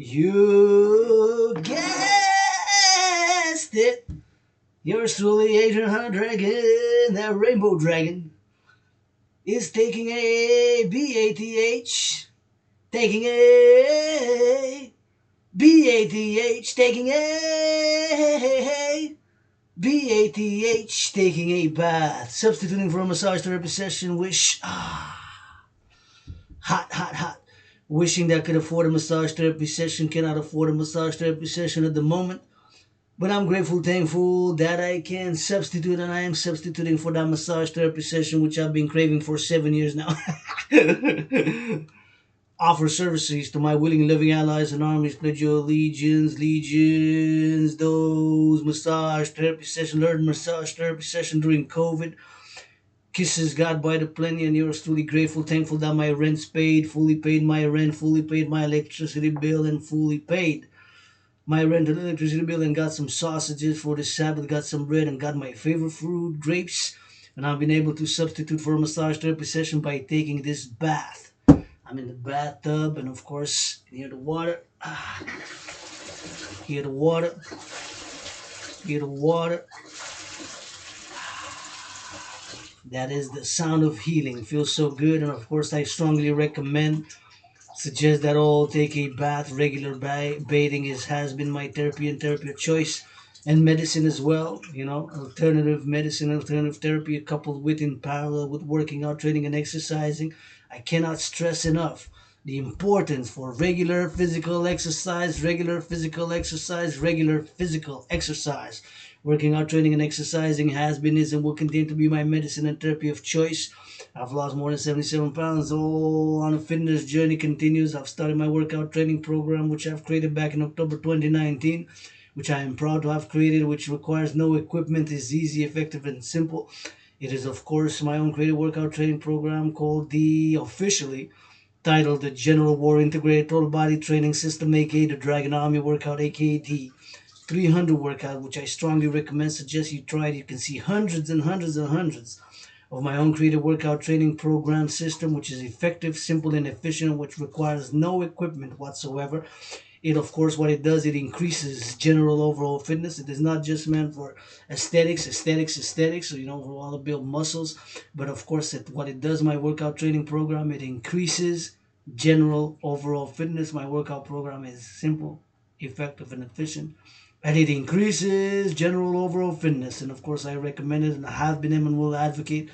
You guessed it. Yours truly, Adrian Dragan, that Rainbow Dragon, is taking a BATH, taking a BATH, taking a BATH, taking a bath, substituting for a massage therapy session, hot, hot, hot. Wishing that I could afford a massage therapy session, cannot afford a massage therapy session at the moment. But I'm grateful, thankful that I can substitute, and I am substituting for that massage therapy session, which I've been craving for 7 years now. Offer services to my willing living allies and armies. Pledge your legions. Those massage therapy session, learned massage therapy session during COVID. Kisses God by the plenty, and yours truly grateful, thankful that my rent's paid, fully paid my rent, fully paid my electricity bill, and fully paid my rent and electricity bill, and got some sausages for the Sabbath, got some bread, and got my favorite fruit, grapes. And I've been able to substitute for a massage therapy session by taking this bath. I'm in the bathtub, and of course, you hear the water. Hear the water. Hear the water. That is the sound of healing. Feels so good, and of course, I strongly recommend, suggest that all take a bath. Regular bathing has been my therapy and therapy of choice, and medicine as well. You know, alternative medicine, alternative therapy, coupled with in parallel with working out, training, and exercising. I cannot stress enough the importance for regular physical exercise, regular physical exercise, regular physical exercise. Working out, training, and exercising has been, is, and will continue to be my medicine and therapy of choice. I've lost more than 77 pounds. All on a fitness journey continues. I've started my workout training program, which I've created back in October 2019, which I am proud to have created, which requires no equipment, is easy, effective, and simple. It is, of course, my own creative workout training program called officially titled the General War Integrated Total Body Training System, aka the Dragan Army Workout, aka the 300 workout, which I strongly recommend, suggest you try it. You can see hundreds and hundreds and hundreds of my own creative workout training program system, which is effective, simple, and efficient, which requires no equipment whatsoever. It, of course, what it does, it increases general overall fitness. It is not just meant for aesthetics, so, you know, we want to build muscles. But, of course, what it does, my workout training program, it increases general overall fitness. My workout program is simple, effective, and efficient. And it increases general overall fitness. And, of course, I recommend it, and I have been and will advocate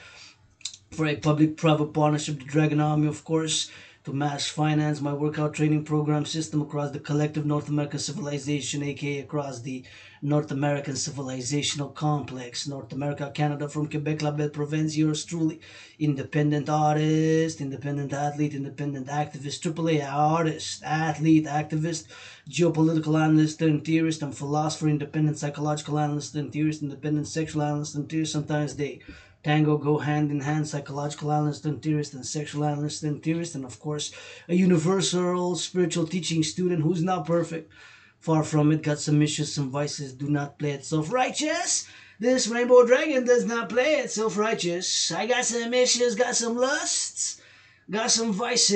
for a public-private partnership, the Dragan Army, of course, to mass finance my workout training program system across the collective North American civilization, aka across the North American civilizational complex. North America, Canada, from Quebec, La Belle Province, yours truly, independent artist, independent athlete, independent activist, AAA artist, athlete, activist, geopolitical analyst and theorist, and philosopher, independent psychological analyst and theorist, independent sexual analyst and theorist. Sometimes they tango go hand in hand, psychological analyst and theorist and sexual analyst and theorist, and of course, a universal spiritual teaching student who's not perfect. Far from it, got some issues, some vices, do not play it self-righteous. This Rainbow Dragon does not play it self-righteous. I got some issues, got some lusts, got some vices.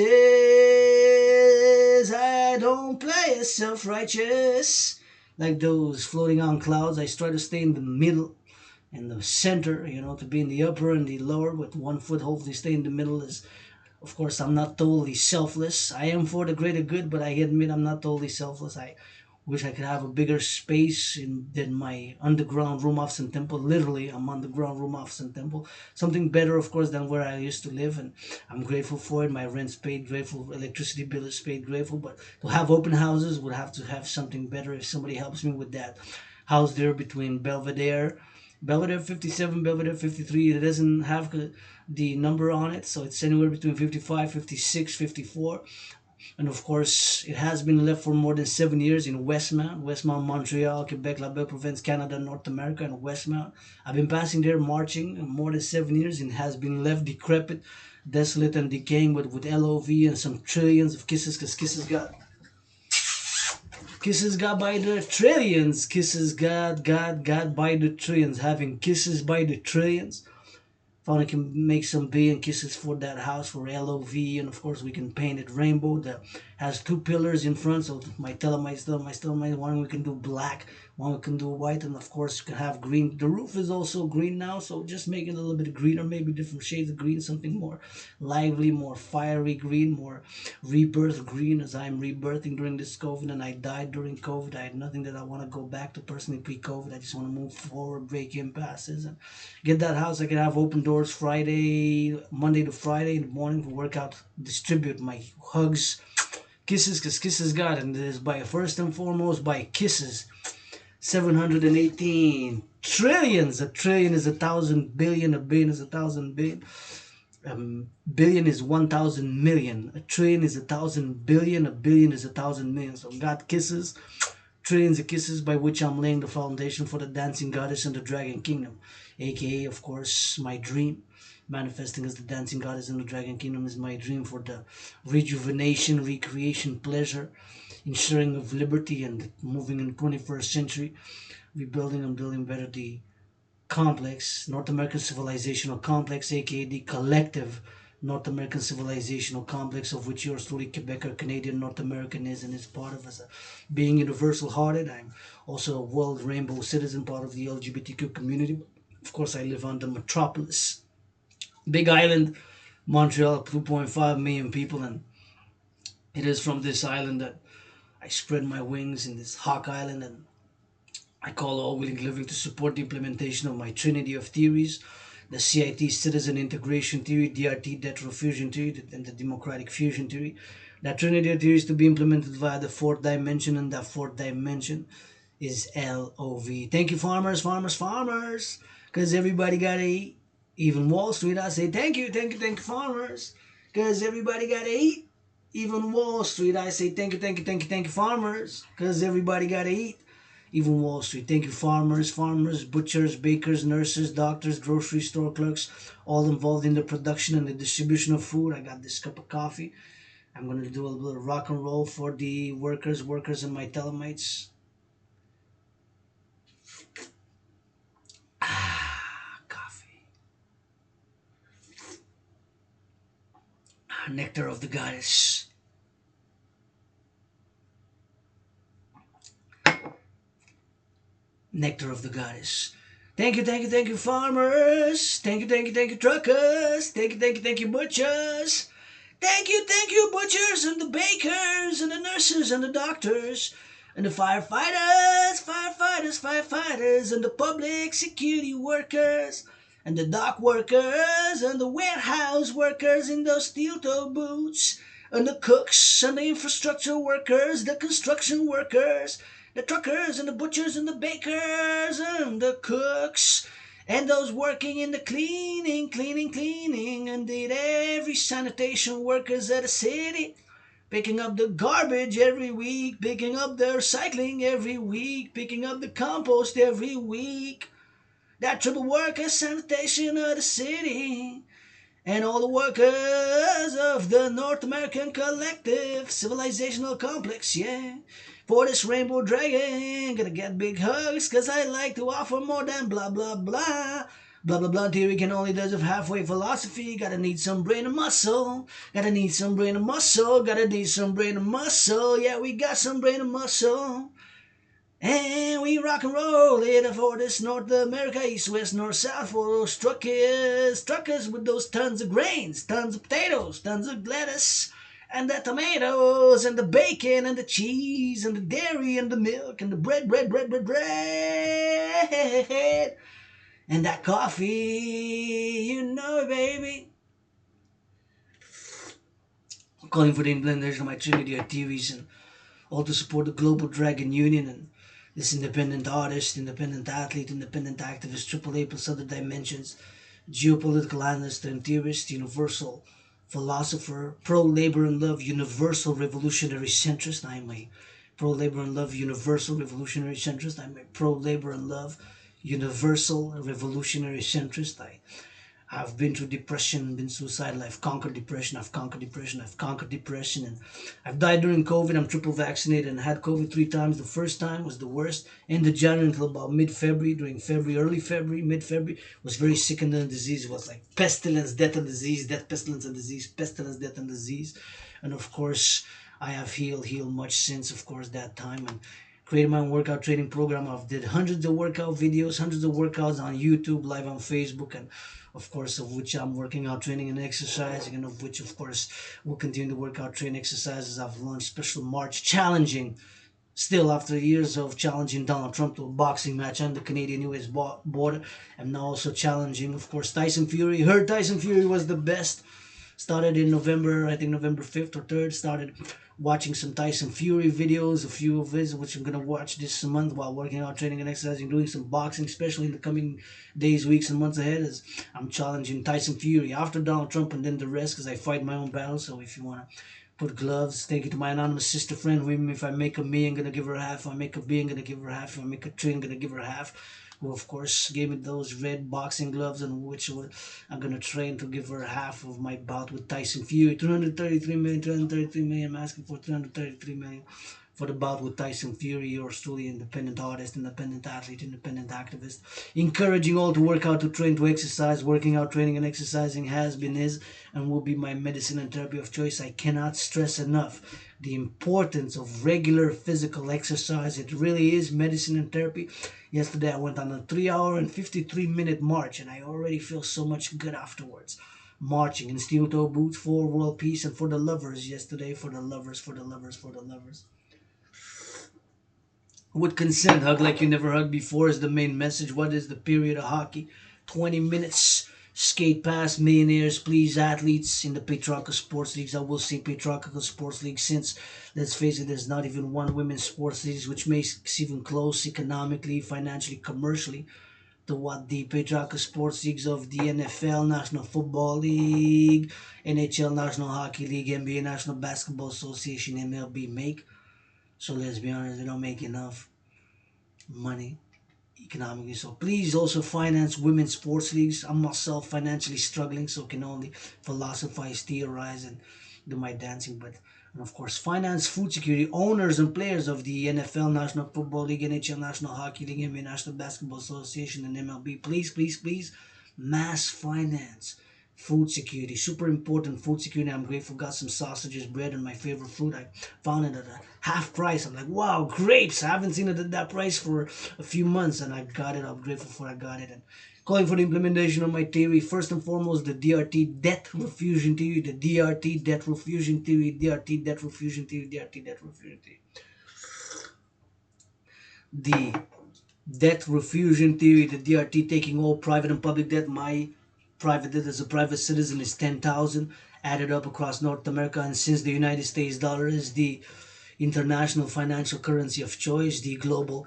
I don't play it self-righteous. Like those floating on clouds, I try to stay in the middle, in the center, you know, to be in the upper and the lower with one foot, hopefully stay in the middle. Is, of course, I'm not totally selfless. I am for the greater good, but I admit I'm not totally selfless. I wish I could have a bigger space than my underground room office and temple. Literally, I'm underground room office and temple. Something better, of course, than where I used to live, and I'm grateful for it. My rent's paid, grateful. Electricity bill is paid, grateful. But to have open houses would have to have something better. If somebody helps me with that house there between Belvedere 57, Belvedere 53, it doesn't have the number on it, so it's anywhere between 55, 56, 54. And of course, it has been left for more than 7 years in Westmount, Montreal, Quebec, La Belle Province, Canada, North America, and Westmount. I've been passing there marching more than 7 years, and has been left decrepit, desolate, and decaying with LOV and some trillions of kisses, because Kisses got by the trillions. Kisses got by the trillions. Having kisses by the trillions. Found I can make some B and kisses for that house for LOV, and of course we can paint it rainbow. That has two pillars in front, so my telemites, one we can do black, one we can do white, and of course you can have green. The roof is also green now, so just make it a little bit greener, maybe different shades of green, something more lively, more fiery green, more rebirth green, as I'm rebirthing during this COVID, and I died during COVID. I had nothing that I want to go back to personally pre-COVID. I just want to move forward, break impasses, and get that house. I can have open doors Monday to Friday in the morning for workout. Distribute my hugs, kisses, because kisses God, and it is by first and foremost by kisses. 718 trillions. A trillion is 1,000 billion. A billion is 1,000 billion. Billion is 1,000 million. A trillion is 1,000 billion. A billion is 1,000 million. So God kisses, trillions of kisses, by which I'm laying the foundation for the dancing goddess and the dragon kingdom, aka of course my dream. Manifesting as the dancing goddess in the dragon kingdom is my dream for the rejuvenation, recreation, pleasure, ensuring of liberty, and moving in the 21st century, rebuilding and building better the complex, North American civilizational complex, aka the collective North American civilizational complex, of which yours truly, Quebecer, Canadian, North American, is and is part of. As a being universal hearted, I'm also a world rainbow citizen, part of the LGBTQ community. Of course, I live on the metropolis, Big Island, Montreal, 2.5 million people, and it is from this island that I spread my wings in this Hawk Island, and I call all willing living to support the implementation of my trinity of theories: the CIT Citizen Integration Theory, DRT Detro Fusion Theory, and the Democratic Fusion Theory. That trinity of theories to be implemented via the fourth dimension, and that fourth dimension is LOV. Thank you, farmers, farmers, farmers, because everybody got to eat. Even Wall Street, I say thank you, farmers, because everybody got to eat. Even Wall Street, I say thank you, farmers, because everybody got to eat. Even Wall Street, thank you, farmers, butchers, bakers, nurses, doctors, grocery store clerks, all involved in the production and the distribution of food. I got this cup of coffee. I'm going to do a little rock and roll for the workers, and my telemites. Coffee. Nectar of the goddess. Nectar of the goddess. Thank you, farmers. Thank you, truckers. Thank you, butchers. Thank you, butchers, and the bakers, and the nurses, and the doctors, and the firefighters, and the public security workers, and the dock workers, and the warehouse workers in those steel-toe boots, and the cooks, and the infrastructure workers, the construction workers, the truckers, and the butchers, and the bakers, and the cooks, and those working in the cleaning, and did every sanitation workers at the city, picking up the garbage every week, picking up the recycling every week, picking up the compost every week. That triple worker sanitation of the city, and all the workers of the North American collective civilizational complex, yeah. For this rainbow dragon, gonna get big hugs, cause I like to offer more than blah blah blah. Blah blah blah theory can only does of halfway philosophy. Gotta need some brain and muscle. Gotta need some brain and muscle. Gotta need some brain and muscle. Yeah, we got some brain and muscle. And we rock and roll it for this North America, east, west, north, south, for those truckers with those tons of grains, tons of potatoes, tons of lettuce, and the tomatoes, and the bacon, and the cheese, and the dairy, and the milk, and the bread, and that coffee, you know it, baby. I'm calling for the implementation of my trinity of theories, and all to support the Global Dragon Union, and this independent artist, independent athlete, independent activist, AAA plus other dimensions, geopolitical analyst and theorist, universal philosopher, pro-labor and love, universal revolutionary centrist. I'm a pro-labor and love, universal revolutionary centrist. I'm a pro-labor and love, universal revolutionary centrist. I've been through depression, been suicidal. I've conquered depression. I've conquered depression. I've conquered depression. And I've died during COVID. I'm triple vaccinated and had COVID 3 times. The first time was the worst. End of January until about mid-February. During February, early February, mid-February, was very sick and the disease. It was like pestilence, death and disease, death, pestilence and disease, pestilence, death and disease. And of course, I have healed much since, of course, that time. And created my own workout training program. I've did hundreds of workout videos, hundreds of workouts on YouTube, live on Facebook, and of course, of which I'm working out, training and exercising, and of which, of course, will continue to work out, train exercises. I've launched special March challenging. Still, after years of challenging Donald Trump to a boxing match on the Canadian-US border, I'm now also challenging, of course, Tyson Fury. Heard Tyson Fury was the best. Started in November, I think November 5th or 3rd, started watching some Tyson Fury videos, a few of his, which I'm going to watch this month while working out, training and exercising, doing some boxing, especially in the coming days, weeks, and months ahead, as I'm challenging Tyson Fury after Donald Trump and then the rest, because I fight my own battle. So if you want to put gloves, take it to my anonymous sister friend, who, if I make a me, I'm going to give her half. If I make a B, I'm going to give her half. If I make a tree, I'm going to give her half. Who, of course, gave me those red boxing gloves, and which I'm going to train to give her half of my bout with Tyson Fury. 333 million, 333 million. I'm asking for 333 million for the bout with Tyson Fury. Yours truly, independent artist, independent athlete, independent activist. Encouraging all to work out, to train, to exercise. Working out, training, and exercising has been, is, and will be my medicine and therapy of choice. I cannot stress enough the importance of regular physical exercise. It really is medicine and therapy. Yesterday I went on a 3 hour and 53 minute march, and I already feel so much good afterwards. Marching in steel toe boots for world peace and for the lovers yesterday, for the lovers, for the lovers, for the lovers. With consent, hug like you never hugged before is the main message. What is the period of hockey? 20 minutes. Skate past millionaires, please athletes in the patriarchal sports leagues. I will say patriarchal sports leagues, since, let's face it, there's not even one women's sports leagues, which makes it even close economically, financially, commercially to what the patriarchal sports leagues of the NFL, National Football League, NHL, National Hockey League, NBA, National Basketball Association, MLB make. So let's be honest, they don't make enough money economically. So please also finance women's sports leagues. I'm myself financially struggling, so can only philosophize, theorize, and do my dancing. But, and of course, finance food security. Owners and players of the NFL, National Football League, NHL, National Hockey League, NBA, National Basketball Association, and MLB. Please, please, please, mass finance food security. Super important, food security. I'm grateful. Got some sausages, bread, and my favorite fruit. I found it at a half price. I'm like, wow, grapes. I haven't seen it at that price for a few months, and I got it. I'm grateful for I got it. And calling for the implementation of my theory. First and foremost, the DRT debt refusion theory. The DRT debt refusion theory. DRT debt refusion theory. DRT debt refusion theory. The debt refusion theory. The DRT, taking all private and public debt. My private debt as a private citizen is 10,000 added up across North America, and since the United States dollar is the international financial currency of choice, the global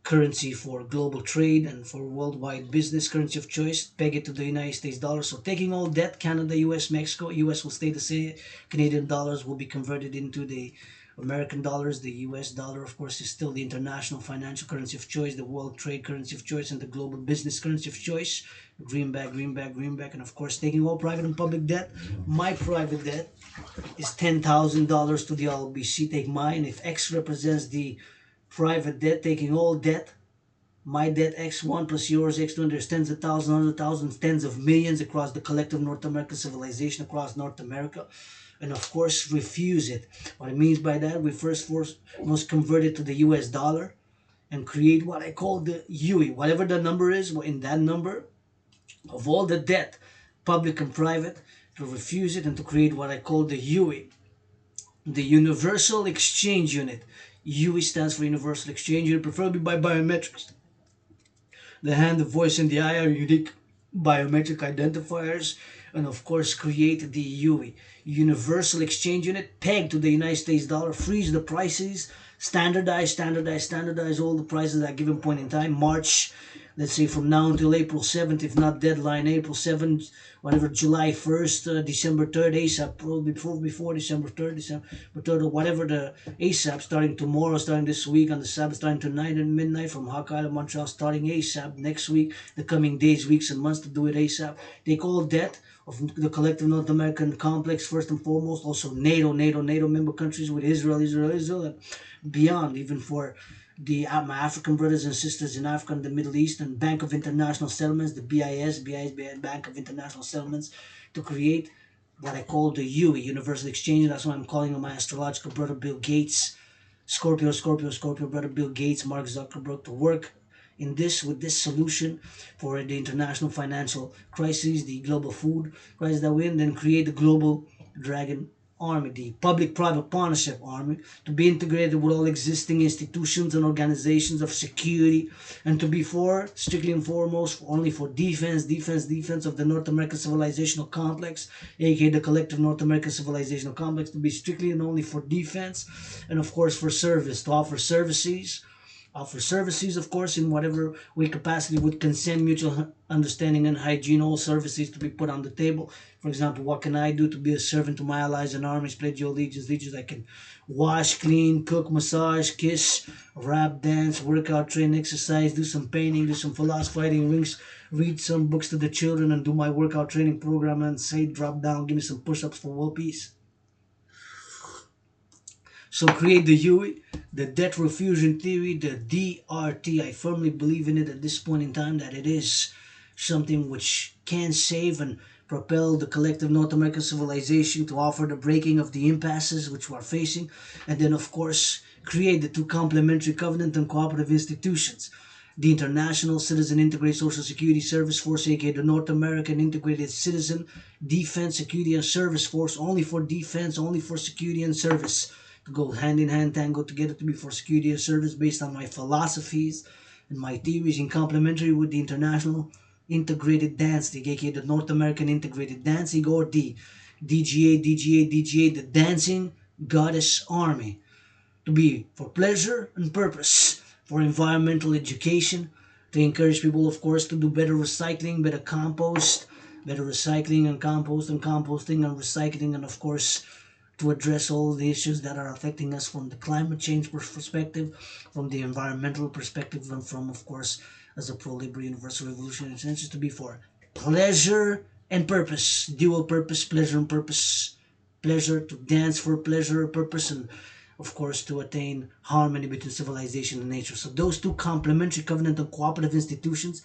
currency for global trade and for worldwide business, currency of choice, peg it to the United States dollar. So taking all debt, Canada, US, Mexico, US will stay the same. Canadian dollars will be converted into the American dollars. The US dollar, of course, is still the international financial currency of choice, the world trade currency of choice, and the global business currency of choice. Greenback, greenback, greenback. And of course, taking all private and public debt. My private debt is $10,000 to the LBC. Take mine. If X represents the private debt, taking all debt, my debt X1 plus yours X2, there's tens of thousands, hundreds of thousands, tens of millions across the collective North American civilization, across North America. And of course, refuse it. What it means by that, we first must convert it to the US dollar and create what I call the UE. Whatever the number is, in that number of all the debt, public and private, to refuse it and to create what I call the UE, the Universal Exchange Unit. UE stands for Universal Exchange Unit, preferably by biometrics. The hand, the voice, and the eye are unique biometric identifiers, and of course create the UE, Universal Exchange Unit, pegged to the United States dollar, freeze the prices, standardize all the prices at a given point in time. March, let's say from now until April 7th, if not deadline, April 7th, whatever, July 1st, December 3rd, ASAP, probably before December 3rd, December 3rd, or whatever, the ASAP, starting tomorrow, starting this week on the Sabbath, starting tonight at midnight from Hawk Island, Montreal, starting ASAP next week, the coming days, weeks, and months to do it ASAP. Take all debt of the collective North American complex, first and foremost, also NATO member countries with Israel, and beyond, even for my African brothers and sisters in Africa and the Middle East, and Bank of International Settlements, the BIS, Bank of International Settlements, to create what I call the UE, Universal Exchange. That's why I'm calling on my astrological brother Bill Gates, Scorpio, brother Bill Gates, Mark Zuckerberg, to work in this with this solution for the international financial crisis, the global food crisis that we're in, then create the global Dragan army, the public-private partnership army, to be integrated with all existing institutions and organizations of security, and to be for, strictly and foremost, only for defense of the North American civilizational complex, aka the collective North American civilizational complex, to be strictly and only for defense, and of course for service, to offer services, of course, in whatever way capacity, with consent, mutual understanding, and hygiene, all services to be put on the table. For example, what can I do to be a servant to my allies and armies? Pledge your allegiance. I can wash, clean, cook, massage, kiss, rap, dance, workout, train, exercise, do some painting, do some philosophizing, read some books to the children, and do my workout training program, and say, drop down, give me some push-ups for world peace. So create the UE, the debt refusion theory, the DRT. I firmly believe in it at this point in time, that it is something which can save and propel the collective North American civilization, to offer the breaking of the impasses which we are facing, and then of course create the two complementary covenant and cooperative institutions. The International Citizen Integrated Social Security Service Force, aka the North American Integrated Citizen Defense, Security, and Service Force, only for defense, only for security and service, to go hand in hand, tango together, to be for security and service, based on my philosophies and my theories, in complementary with the International Integrated Dance League, aka the North American Integrated Dance League, or the DGA, the Dancing Goddess Army, to be for pleasure and purpose, for environmental education, to encourage people, of course, to do better recycling, better compost, better recycling and composting and recycling, and of course to address all the issues that are affecting us from the climate change perspective, from the environmental perspective, and from, of course, as a pro-labor universal revolutionary sense, to be for pleasure and purpose, dual purpose, pleasure and purpose, pleasure, to dance for pleasure or purpose, and of course to attain harmony between civilization and nature. So those two complementary covenant and cooperative institutions,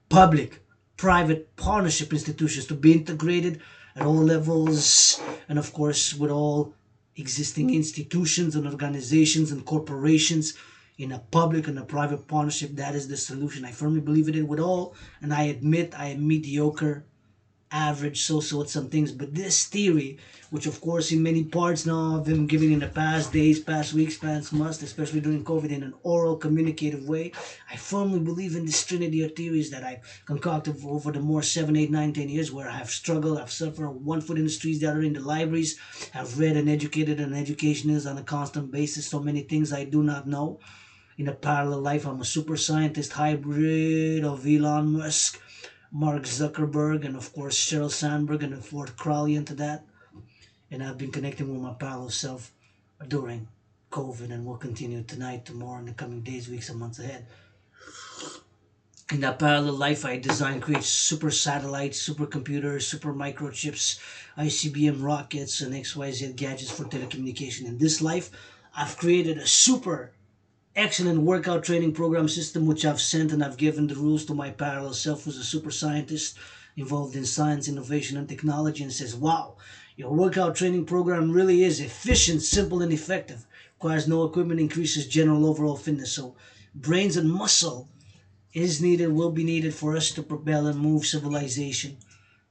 public private partnership institutions, to be integrated at all levels, and of course with all existing institutions and organizations and corporations, in a public and a private partnership. That is the solution. I firmly believe in it with all, and I admit I am mediocre, average, so at some things, but this theory, which of course in many parts now I've been giving in the past days, past weeks, past months, especially during COVID, in an oral communicative way, I firmly believe in this trinity of theories that I've concocted over the more 7, 8, 9, 10 years, where I've struggled, I've suffered, one foot in the streets, the other in the libraries. I've read and educated, and education is on a constant basis. So many things I do not know. In a parallel life, I'm a super scientist hybrid of Elon Musk, Mark Zuckerberg, and of course Sheryl Sandberg, and a fourth Crowley into that. And I've been connecting with my parallel self during COVID, and will continue tonight, tomorrow, in the coming days, weeks, and months ahead. In that parallel life, I design, create super satellites, super computers, super microchips, ICBM rockets, and XYZ gadgets for telecommunication. In this life, I've created a super excellent workout training program system, which I've sent and I've given the rules to my parallel self, who's a super scientist involved in science, innovation, and technology, and says, wow, your workout training program really is efficient, simple, and effective. Requires no equipment, increases general overall fitness. So brains and muscle is needed, will be needed for us to propel and move civilization.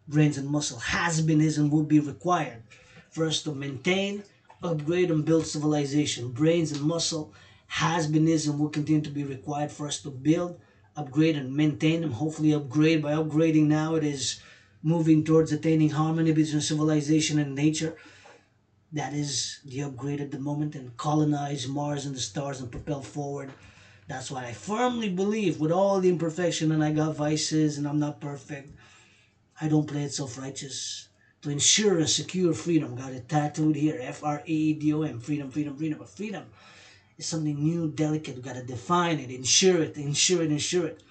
Brains and muscle has been, is, and will be required for us to maintain, upgrade, and build civilization. Brains and muscle has been, is, and will continue to be required for us to build, upgrade, and maintain, and hopefully upgrade. By upgrading now, it is moving towards attaining harmony between civilization and nature. That is the upgrade at the moment, and colonize Mars and the stars and propel forward That's why I firmly believe, with all the imperfection, and I got vices and I'm not perfect, I don't play it self-righteous. To ensure and secure freedom, got it tattooed here, FREEDOM, freedom, freedom, freedom. But freedom is something new, delicate. We gotta define it, ensure it, ensure it, ensure it.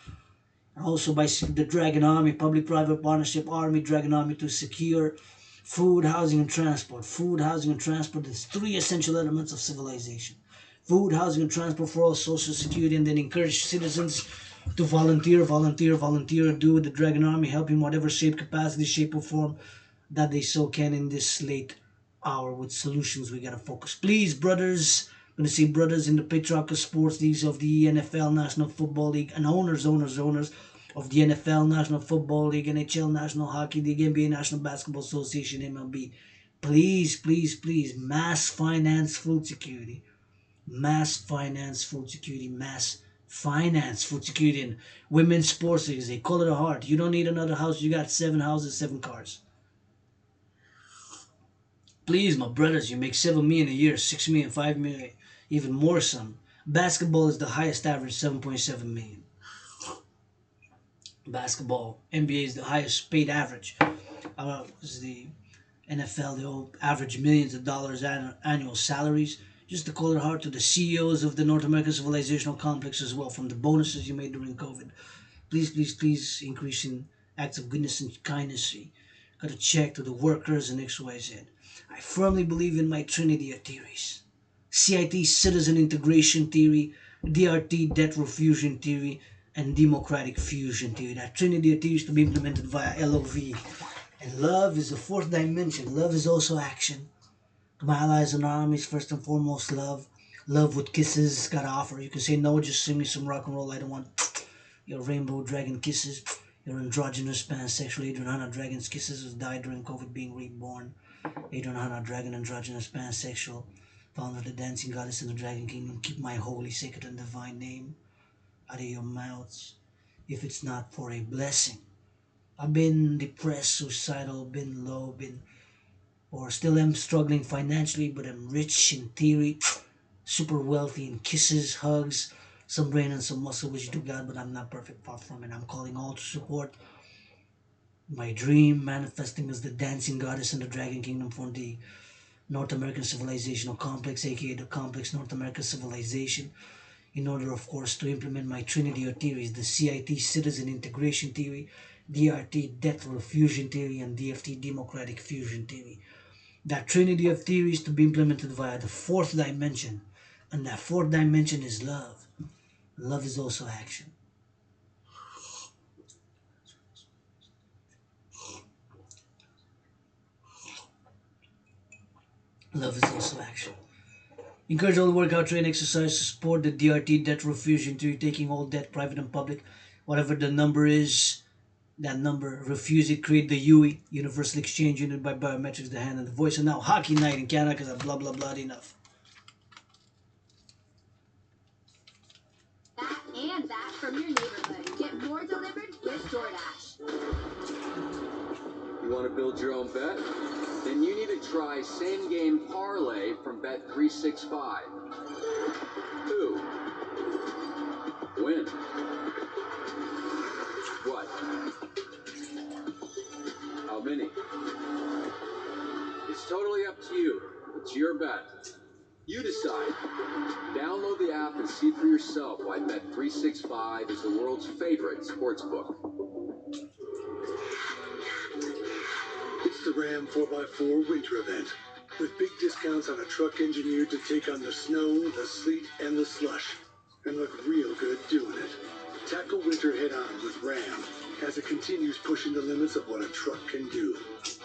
And also by the Dragan Army, public-private partnership army, Dragan Army, to secure food, housing, and transport. Food, housing, and transport is three essential elements of civilization. Food, housing, and transport for all, social security, and then encourage citizens to volunteer, volunteer, volunteer, do with the Dragon Army, help in whatever shape, capacity, shape, or form that they so can in this late hour with solutions. We gotta focus. Please, brothers, I'm gonna see brothers in the patriarchal sports leagues of the NFL, National Football League, and owners of the NFL, National Football League, NHL, National Hockey League, NBA, National Basketball Association, MLB. Please, please, please, mass finance food security. Mass finance food security. Mass finance food security in women's sports leagues. They call it a heart. You don't need another house. You got 7 houses, 7 cars. Please, my brothers, you make 7 million a year, 6 million, 5 million, even more some. Basketball is the highest average, 7.7 million. Basketball, NBA is the highest paid average. Is the NFL, they all average millions of dollars annual salaries. Just to call it hard to the CEOs of the North American civilizational complex as well, from the bonuses you made during COVID. Please, please, please increase in acts of goodness and kindness. Got to check to the workers and XYZ. I firmly believe in my trinity of theories. CIT, citizen integration theory, DRT, debt refusion theory, and democratic fusion theory. That trinity of theories to be implemented via LOV. And love is the fourth dimension. Love is also action. To my allies and armies, first and foremost, love. Love with kisses, gotta offer. You can say no, just sing me some rock and roll. I don't want your rainbow dragon kisses. Your androgynous pansexual Adrian Dragon's kisses who died during COVID being reborn. Adrian Dragon, androgynous pansexual, founder of the dancing goddess in the dragon kingdom. Keep my holy, sacred, and divine name out of your mouths if it's not for a blessing. I've been depressed, suicidal, been low, or still am struggling financially, but I'm rich in theory, super wealthy in kisses, hugs, some brain and some muscle, which do God, but I'm not perfect, far from it. I'm calling all to support my dream, manifesting as the dancing goddess in the dragon kingdom from the North American civilizational complex, aka the complex North American civilization, in order, of course, to implement my trinity of theories, the CIT, citizen integration theory, DRT, debt refusion theory, and DFT, democratic fusion theory. That trinity of theories to be implemented via the fourth dimension, and that fourth dimension is love. Love is also action. Love is also action. Encourage all the workout, train, exercise to support the DRT, debt refusion theory, taking all debt, private and public, whatever the number is, that number, refuse it, create the UE, Universal Exchange Unit by biometrics, the hand and the voice. And now hockey night in Canada, because I blah blah blah enough. That and that from your neighborhood. Get more delivered with DoorDash. You want to build your own bet? Then you need to try Same Game Parlay from Bet365. Who? Win. What? How many? It's totally up to you. It's your bet. You decide. Download the app and see for yourself why Bet365 is the world's favorite sportsbook. It's the Ram 4x4 winter event, with big discounts on a truck engineered to take on the snow, the sleet, and the slush, and look real good doing it. Tackle winter head-on with Ram as it continues pushing the limits of what a truck can do.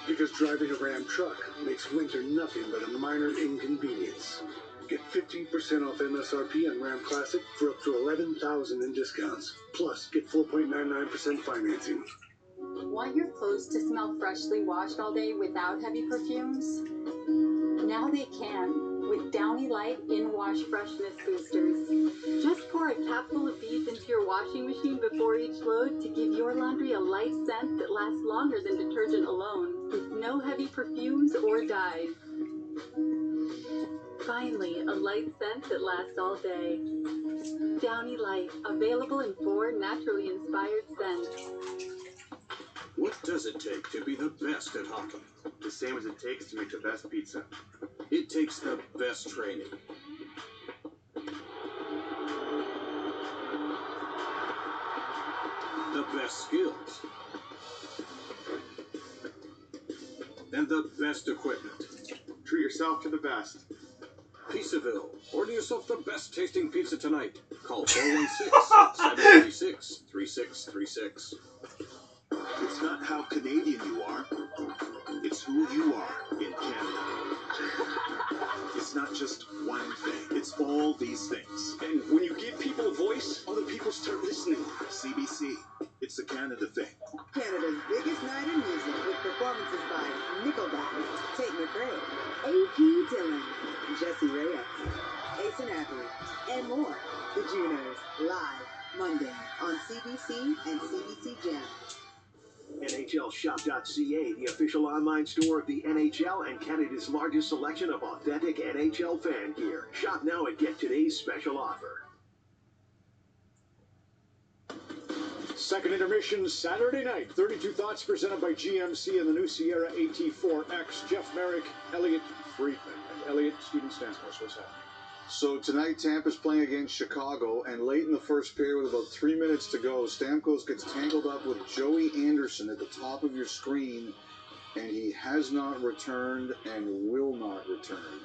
Because driving a Ram truck makes winter nothing but a minor inconvenience. Get 15% off MSRP on Ram Classic for up to $11,000 in discounts. Plus, get 4.99% financing. Want your clothes to smell freshly washed all day without heavy perfumes? Now they can, with Downy Light In-Wash Freshness Boosters. Just pour a capful of these into your washing machine before each load to give your laundry a light scent that lasts longer than detergent alone, with no heavy perfumes or dyes. Finally, a light scent that lasts all day. Downy Light, available in 4 naturally inspired scents. What does it take to be the best at hockey? The same as it takes to make the best pizza. It takes the best training. The best skills. And the best equipment. Treat yourself to the best. Pizzaville. Order yourself the best tasting pizza tonight. Call 416-736-3636. It's not how Canadian you are, it's who you are in Canada. It's not just one thing, it's all these things. And when you give people a voice, Other people start listening. CBC, it's the Canada thing. Canada's biggest night in music with performances by Nickelback, Tate McRae, A.P. Dillon, Jesse Reyes, Ace Apple, and more. The Junos, live Monday on CBC and CBC Gem. NHLShop.ca, the official online store of the NHL and Canada's largest selection of authentic NHL fan gear. Shop now and get today's special offer. Second intermission Saturday night. 32 Thoughts presented by GMC and the new Sierra AT4X. Jeff Merrick, Elliot Friedman. And Elliot, Steven Stamkos, what's happening? So tonight, Tampa's playing against Chicago, and late in the first period, with about 3 minutes to go, Stamkos gets tangled up with Joey Anderson at the top of your screen, and he has not returned and will not return.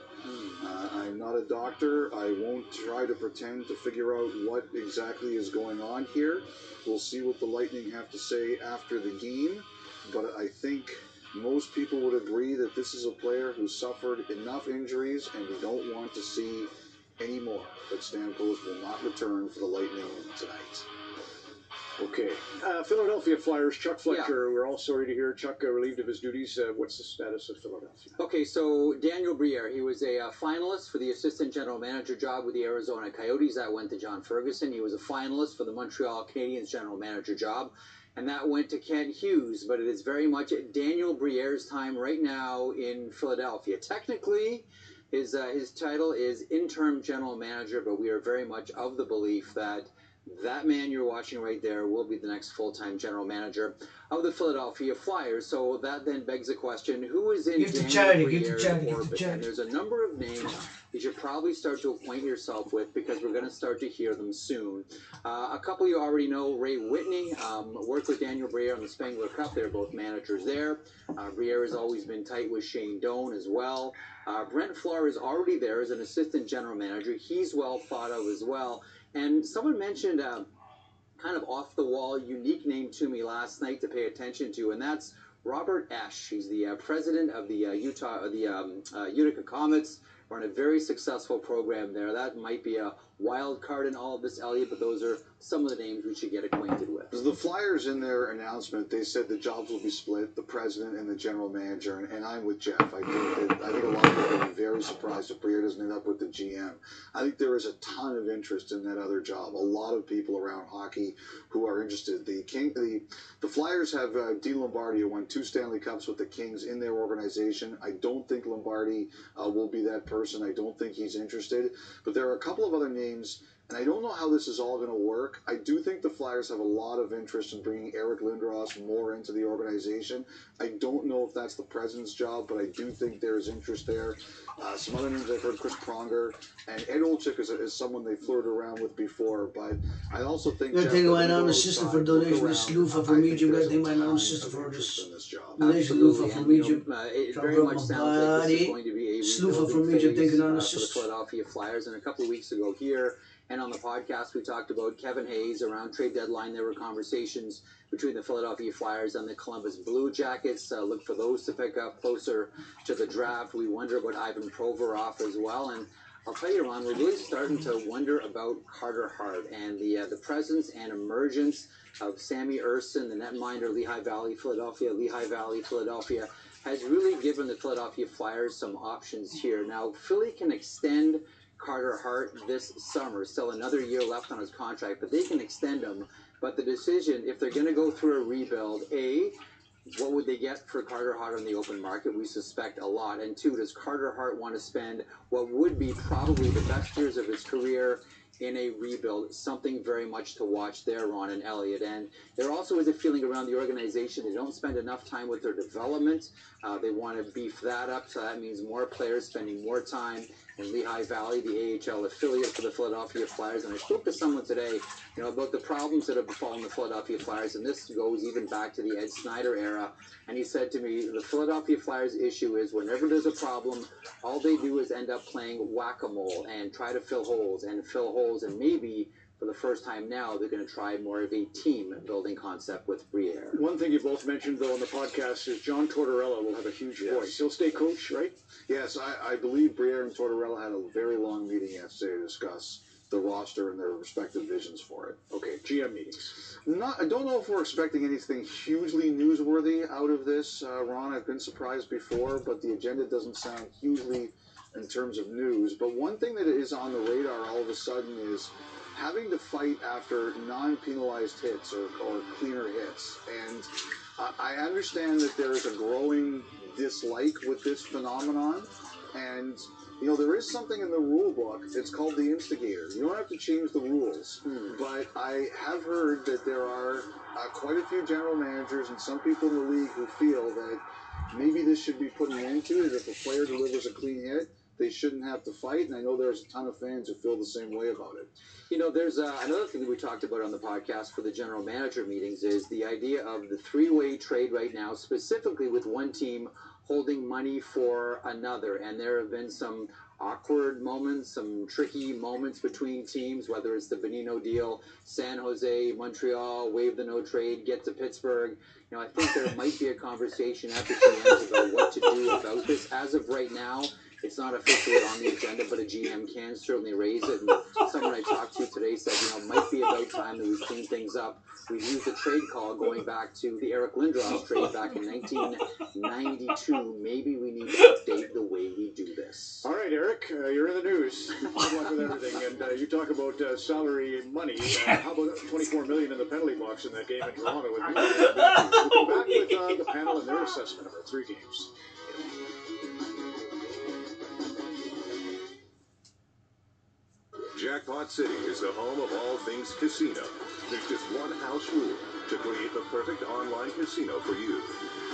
I'm not a doctor. I won't try to pretend to figure out what exactly is going on here. We'll see what the Lightning have to say after the game, but I think most people would agree that this is a player who suffered enough injuries, and we don't want to see any more. But Stamkos will not return for the Lightning tonight. Okay. Philadelphia Flyers, Chuck Fletcher. We're all sorry to hear Chuck relieved of his duties. What's the status of Philadelphia? Okay, so Daniel Briere, he was a finalist for the assistant general manager job with the Arizona Coyotes. That went to John Ferguson. He was a finalist for the Montreal Canadiens general manager job, and that went to Kent Hughes. But it is very much Daniel Briere's time right now in Philadelphia. Technically, his title is interim general manager, but we are very much of the belief that that man you're watching right there will be the next full-time general manager of the Philadelphia Flyers. So that then begs the question, who is in Daniel Briere's orbit? And there's a number of names you should probably start to acquaint yourself with, because we're going to start to hear them soon. A couple you already know, Ray Whitney, worked with Daniel Briere on the Spengler Cup. They're both managers there. Briere has always been tight with Shane Doan as well. Brent Flohr is already there as an assistant general manager. He's well thought of as well. And someone mentioned kind of off-the-wall, unique name to me last night to pay attention to, and that's Robert Esch. He's the president of the Utica Comets. Run a very successful program there. That might be a wild card in all of this, Elliot, but those are some of the names we should get acquainted with. The Flyers, in their announcement, they said the jobs will be split, the president and the general manager, and I'm with Jeff. I think a lot of people will be very surprised if Briere doesn't end up with the GM. I think there is a ton of interest in that other job. A lot of people around hockey who are interested. The Flyers have Di Lombardi, who won 2 Stanley Cups with the Kings in their organization. I don't think Lombardi will be that person. I don't think he's interested. But there are a couple of other names, and I don't know how this is all going to work. I do think the Flyers have a lot of interest in bringing Eric Lindros more into the organization. I don't know if that's the president's job, but I do think there's interest there. Some other names I've heard, Chris Pronger, and Ed Olczyk is someone they flirted around with before, but I also think Jag tänker vad en annan syster för donation is Lufa from Medium. Jag tänker vad en annan syster för this donation Lufa from Medium. It very much sounds like this is going to be a Slufa from Medium. Tänker en annan for the syster. Philadelphia Flyers. And a couple of weeks ago here and on the podcast, we talked about Kevin Hayes. Around trade deadline, there were conversations between the Philadelphia Flyers and the Columbus Blue Jackets. Look for those to pick up closer to the draft. We wonder about Ivan Provorov as well. And I'll tell you, Ron, we're really starting to wonder about Carter Hart and the presence and emergence of Sammy Erson, the netminder, Lehigh Valley, Philadelphia. Lehigh Valley, Philadelphia has really given the Philadelphia Flyers some options here. Now, Philly can extend Carter Hart this summer. Still another year left on his contract, but they can extend him. But the decision, if they're going to go through a rebuild, A, what would they get for Carter Hart on the open market? We suspect a lot. And 2, does Carter Hart want to spend what would be probably the best years of his career in a rebuild. Something very much to watch there, Ron and Elliot. And there also is a feeling around the organization they don't spend enough time with their development. They want to beef that up, so that means more players spending more time in Lehigh Valley, the AHL affiliate for the Philadelphia Flyers. And I spoke to someone today, about the problems that have befallen the Philadelphia Flyers, and this goes even back to the Ed Snyder era. And he said to me, the Philadelphia Flyers issue is whenever there's a problem, all they do is end up playing whack-a-mole and try to fill holes, and maybe for the first time now, they're going to try more of a team-building concept with Briere. One thing you both mentioned, though, on the podcast is John Tortorella will have a huge voice. He'll stay coach, right? Yes, I believe Briere and Tortorella had a very long meeting yesterday to discuss the roster and their respective visions for it. Okay, GM meetings. I don't know if we're expecting anything hugely newsworthy out of this, Ron. I've been surprised before, but the agenda doesn't sound hugely in terms of news. But one thing that is on the radar all of a sudden is having to fight after non-penalized hits or cleaner hits. And I understand that there is a growing dislike with this phenomenon. And, there is something in the rule book. It's called the instigator. You don't have to change the rules. But I have heard that there are quite a few general managers and some people in the league who feel that maybe this should be put an end to, that if a player delivers a clean hit, they shouldn't have to fight, and I know there's a ton of fans who feel the same way about it. There's another thing that we talked about on the podcast for the general manager meetings is the idea of the three-way trade right now, specifically with one team holding money for another. And there have been some awkward moments, some tricky moments between teams, whether it's the Bonino deal, San Jose, Montreal, waive the no trade, get to Pittsburgh. I think there might be a conversation at the GMs about what to do about this. As of right now, it's not officially on the agenda, but a GM can certainly raise it. And someone I talked to today said, it might be about time that we clean things up. We've used a trade call going back to the Eric Lindros trade back in 1992. Maybe we need to update the way we do this. All right, Eric, you're in the news. Good luck with everything. And you talk about salary money. How about $24 million in the penalty box in that game in Toronto? We'll come back with the panel and their assessment of our 3 games. Jackpot City is the home of all things casino. There's just one house rule to create the perfect online casino for you.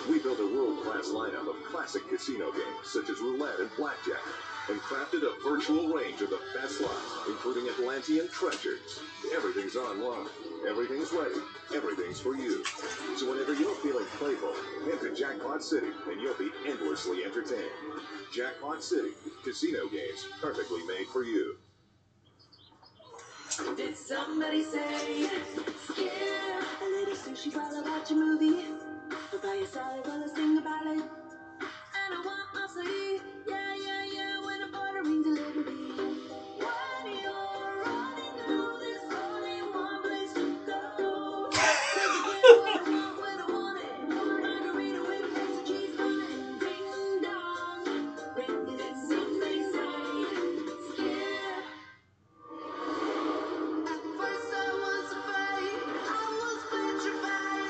We built a world-class lineup of classic casino games such as roulette and blackjack, and crafted a virtual range of the best slots, including Atlantean treasures. Everything's online, everything's ready, everything's for you. So whenever you're feeling playful, head to Jackpot City and you'll be endlessly entertained. Jackpot City, casino games perfectly made for you. Did somebody say, scare a little sushi while I watch a movie? Papaya salad while I sing about it. And I want my sleep, yeah, when I'm ordering delivery. When you're running through this only one place to go. Cause I get what I want when I want it. Margarita with a piece of cheese on it. Ding dong, ring it, somebody say, scare. First I was afraid, I was petrified.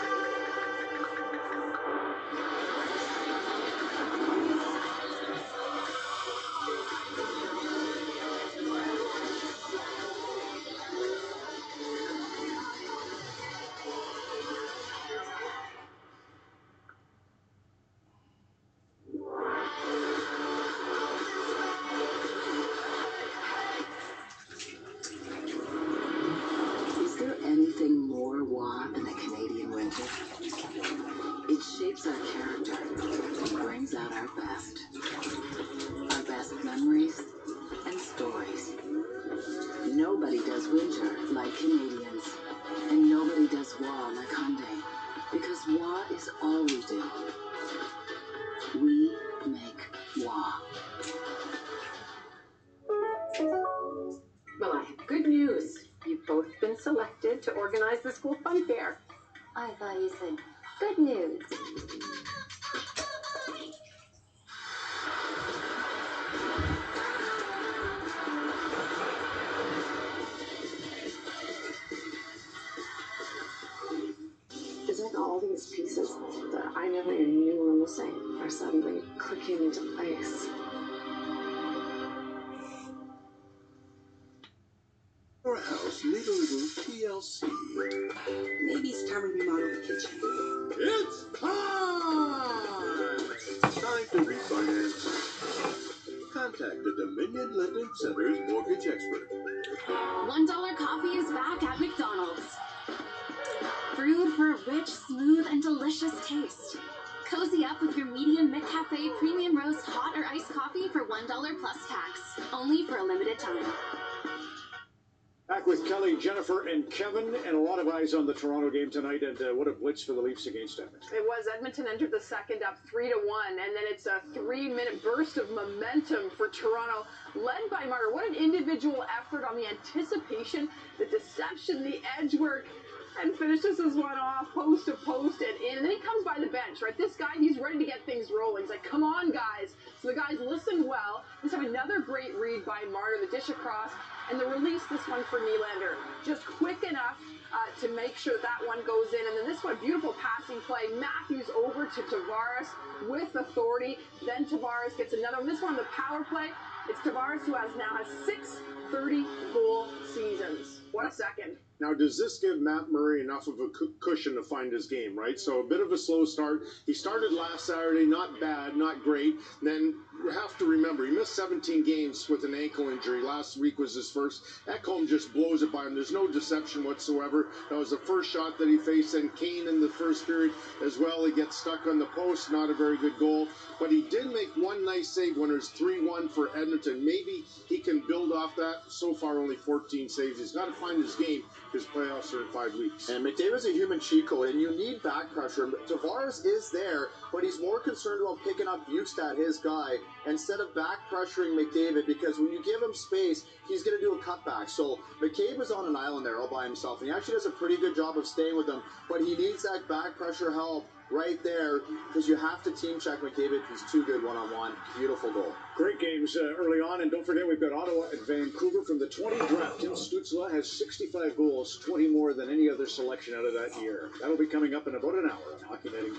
Is there anything more warm than a Canadian winter? It shapes our character and brings out our best memories and stories. Nobody does winter like Canadians, and nobody does war like Hyundai, because war is all we do. We make war. Well, I have good news. You've both been selected to organize the school fun fair. I thought you said good news. It's like all these pieces that I never even knew were missing are suddenly clicking into place. a house need a little TLC? Maybe it's time to remodel the kitchen. It's time! Time to refinance. Contact the Dominion Lending Center's mortgage expert. $1 coffee is back at McDonald's. Brewed for a rich, smooth, and delicious taste. Cozy up with your medium McCafe premium roast hot or iced coffee for $1 plus tax. Only for a limited time. Back with Kelly, Jennifer, and Kevin, and a lot of eyes on the Toronto game tonight. And what a blitz for the Leafs against Edmonton. It was. Edmonton entered the second up 3-1, and then it's a 3-minute burst of momentum for Toronto, led by Martyr. What an individual effort on the anticipation, the deception, the edge work, and finishes this one off post to post and in. And then he comes by the bench, right? This guy, he's ready to get things rolling. He's like, come on, guys. So the guys listened well. Let's have another great read by Martyr, the dish across, and the release, this one for Nylander. Just quick enough to make sure that one goes in. And then this one, beautiful passing play. Matthews over to Tavares with authority. Then Tavares gets another one. This one on the power play. It's Tavares who now has 6 30-goal seasons. What a second. Now, does this give Matt Murray enough of a cushion to find his game, right? So a bit of a slow start. He started last Saturday, not bad, not great. Then you have to remember, he missed 17 games with an ankle injury. Last week was his first. Ekholm just blows it by him. There's no deception whatsoever. That was the first shot that he faced. And Kane in the first period as well. He gets stuck on the post. Not a very good goal. But he did make one nice save when it was 3-1 for Edmonton. Maybe he can build off that. So far, only 14 saves. He's got to find his game. His playoffs are in 5 weeks. And McDavid's a human cheat code, and you need back pressure. Tavares is there, but he's more concerned about picking up Bukestad, his guy, instead of back pressuring McDavid, because when you give him space, he's going to do a cutback. So McCabe is on an island there all by himself, and he actually does a pretty good job of staying with him, but he needs that back pressure help right there, because you have to team check McDavid. He's too good one-on-one. Beautiful goal. Great games early on, and don't forget we've got Ottawa and Vancouver from the 20 draft. Tim Stützle has 65 goals, 20 more than any other selection out of that year. That'll be coming up in about an hour on Hockey Netting.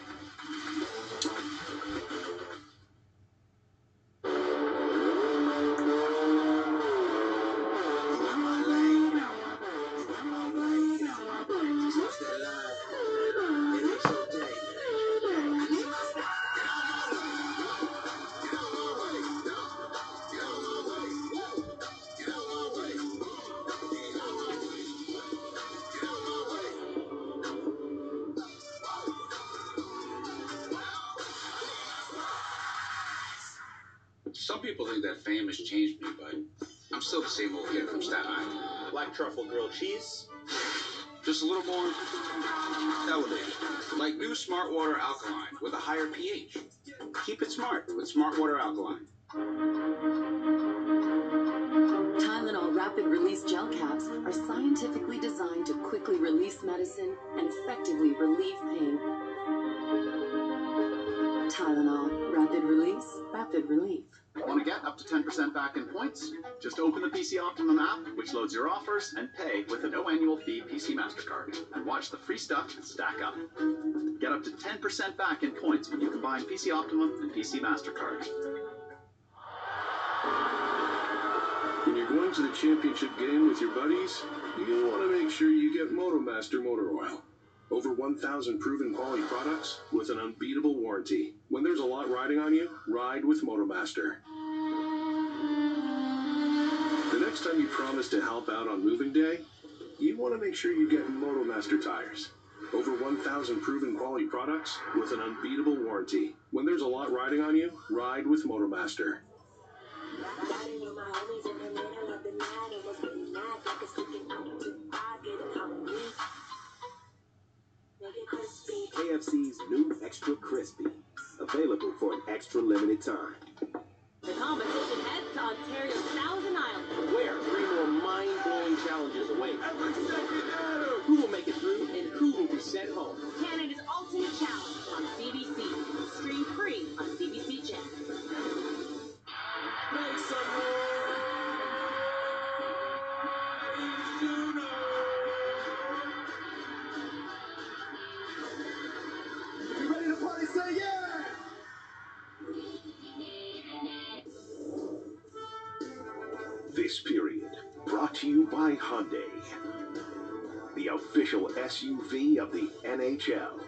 Some people think that fame has changed me, but I'm still the same old kid from Staten Island. Black truffle grilled cheese. Just a little more elevated. Like new Smart Water Alkaline with a higher pH. Keep it smart with Smart Water Alkaline. Tylenol rapid release gel caps are scientifically designed to quickly release medicine and effectively relieve pain. Tylenol, rapid release, rapid relief. Want to get up to 10% back in points? Just open the PC Optimum app, which loads your offers, and pay with a no annual fee PC MasterCard. And watch the free stuff stack up. Get up to 10% back in points when you combine PC Optimum and PC MasterCard. When you're going to the championship game with your buddies, you want to make sure you get MotoMaster motor oil. Over 1,000 proven quality products with an unbeatable warranty. When there's a lot riding on you, ride with MotoMaster. The next time you promise to help out on moving day, you want to make sure you get MotoMaster tires. Over 1,000 proven quality products with an unbeatable warranty. When there's a lot riding on you, ride with MotoMaster. KFC's new Extra Crispy, available for an extra limited time. The competition heads to Ontario's Thousand Island, Where 3 more mind-blowing challenges await. Who will make it through and who will be sent home? Canada's Ultimate Challenge on CBC. Stream free on CBC Channel. Make some noise! You ready to party? Say yeah! This period Brought to you by Hyundai, the official SUV of the NHL.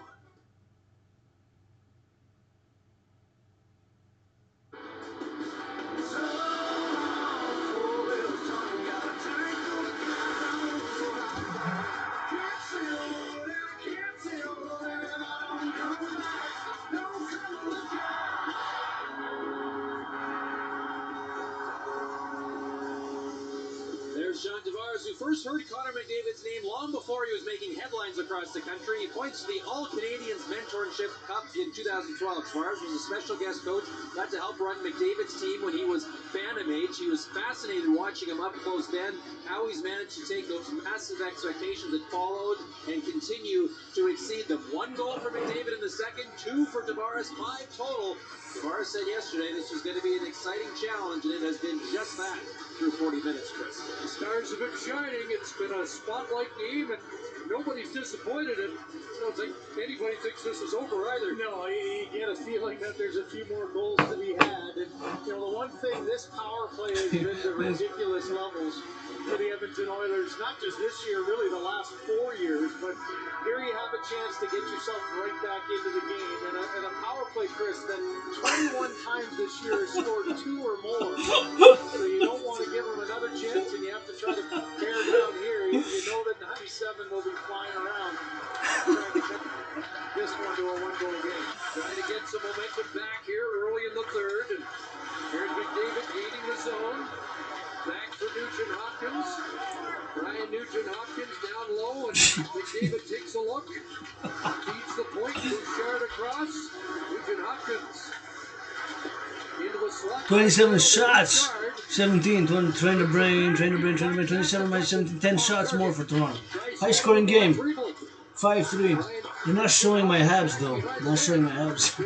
There's John Tavares, who first heard Connor McDavid's name long before he was making headlines across the country. He points to the All-Canadians Mentorship Cup in 2012. Tavares was a special guest coach, got to help run McDavid's team when he was phantom age. He was fascinated watching him up close then, how he's managed to take those massive expectations that followed and continue to exceed them. 1 goal for McDavid in the second, 2 for Tavares, 5 total. Tavares said yesterday this was going to be an exciting challenge, and it has been just that through 40 minutes, Chris. The stars have been shining. It's been a spotlight game, and nobody's disappointed. And I don't think anybody thinks this is over either. No, you get a feeling that there's a few more goals to be had. And, you know, the one thing, this power play has been to ridiculous levels for the Edmonton Oilers, not just this year, really the last 4 years, but here you have a chance to get yourself right back into the game. And a power play, Chris, that 21 times this year has scored 2 or more. So you don't want to give them another chance, and you have to try to tear down here. You know that 97 will be flying around trying to get this one to a 1-goal game. Trying to get some momentum back here early in the third. And here's McDavid gaining the zone. Back for Nugent-Hopkins. Brian Nugent-Hopkins down low, and McDavid takes a look. Feeds the point. Bouchard across. Nugent-Hopkins into a slot. 27 shots. 17. Trying to brain. 27 by 17. 10 shots more for Toronto. High scoring game. 5-3. They're not showing my Habs though. Not showing my Habs.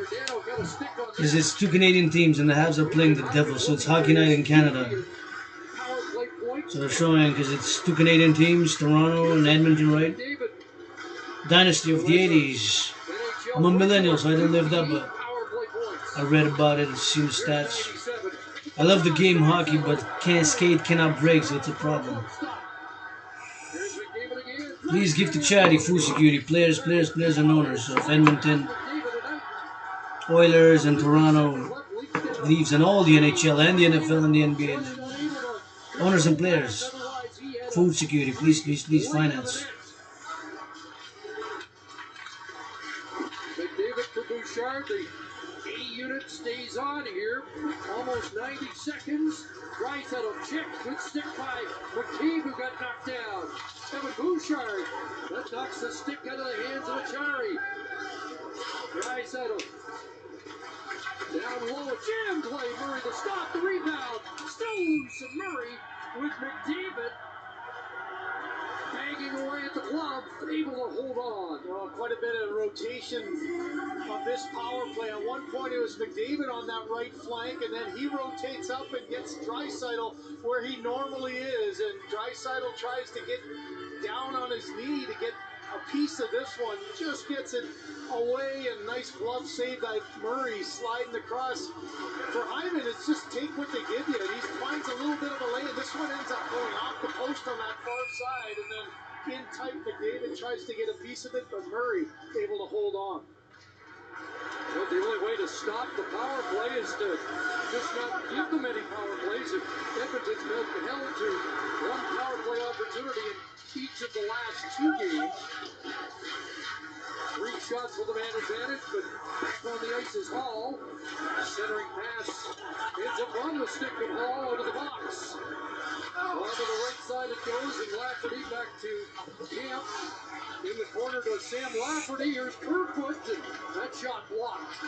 Because it's 2 Canadian teams and the Habs are playing the Devils, so it's hockey night in Canada. So they're showing, because it's 2 Canadian teams, Toronto and Edmonton, right? Dynasty of the 80s. I'm a millennial, so I didn't live that, but I read about it and seen the stats. I love the game hockey, but can't skate, cannot break, so it's a problem. Please give to charity, food security, players, and owners of Edmonton, Oilers, and Toronto Leafs, and all the NHL, and the NFL, and the NBA. Owners and players, food security, please finance. McDavid for Bouchard. The A unit stays on here. Almost 90 seconds. Draisaitl check. Good stick by McCabe, who got knocked down. Evan Bouchard. That knocks the stick out of the hands of Achari. Draisaitl. Down low, a jam play. Murray the stop, the rebound. Still loose, and Murray with McDavid banging away at the glove, able to hold on. Well, quite a bit of rotation of this power play. At one point, it was McDavid on that right flank, and then he rotates up and gets Draisaitl where he normally is, and Draisaitl tries to get down on his knee to get a piece of this one, just gets it away, and nice glove save by Murray sliding across. For Hyman, it's just take what they give you, and he finds a little bit of a lane. This one ends up going off the post on that far side, and then in tight, McDavid tries to get a piece of it, but Murray able to hold on. Well, the only way to stop the power play is to just not give them any power plays. If Edmonton's been held to 1 power play opportunity in each of the last 2 games. 3 shots with the man advantage, but on the ice is Hall. Centering pass ends up on the stick of Hall out of the box. On to the right side it goes, and Lafferty back to Camp. In the corner to Sam Lafferty. Here's Kerfoot, and that shot blocked.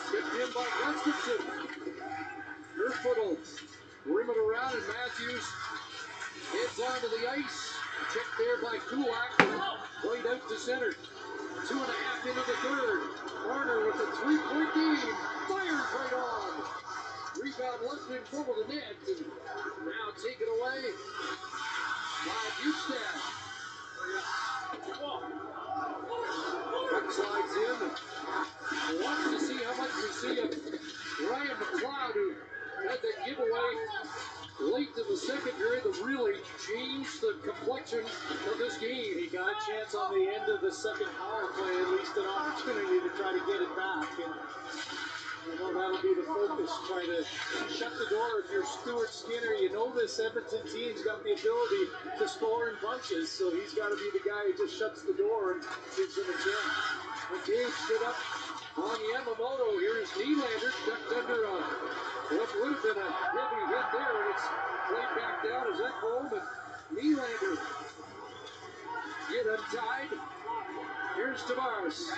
Tipped in by Gustafson. Kerfoot will rim it around, and Matthews heads onto the ice. Checked there by Kulak, and played out to center. 2.5 into the third. Marner with a 3-point game. Fires right on. Rebound left in front of the net, and now taken away by Bukestad. Puck slides in, and wants to see how much we see of Ryan McLeod, who had that giveaway late late in the second period that really changed the complexion of this game. He got a chance on the end of the second power play, at least an opportunity to try to get it back. And I know that'll be the focus, try to shut the door. If you're Stuart Skinner, you know this Edmonton team's got the ability to score in bunches, so he's got to be the guy who just shuts the door and gives them a chance. McCabe stood up on Yamamoto. Here's Nylander ducked under what would have been a heavy hit there, and it's played back down as Ekholm and Nylander get untied. Here's Tavares.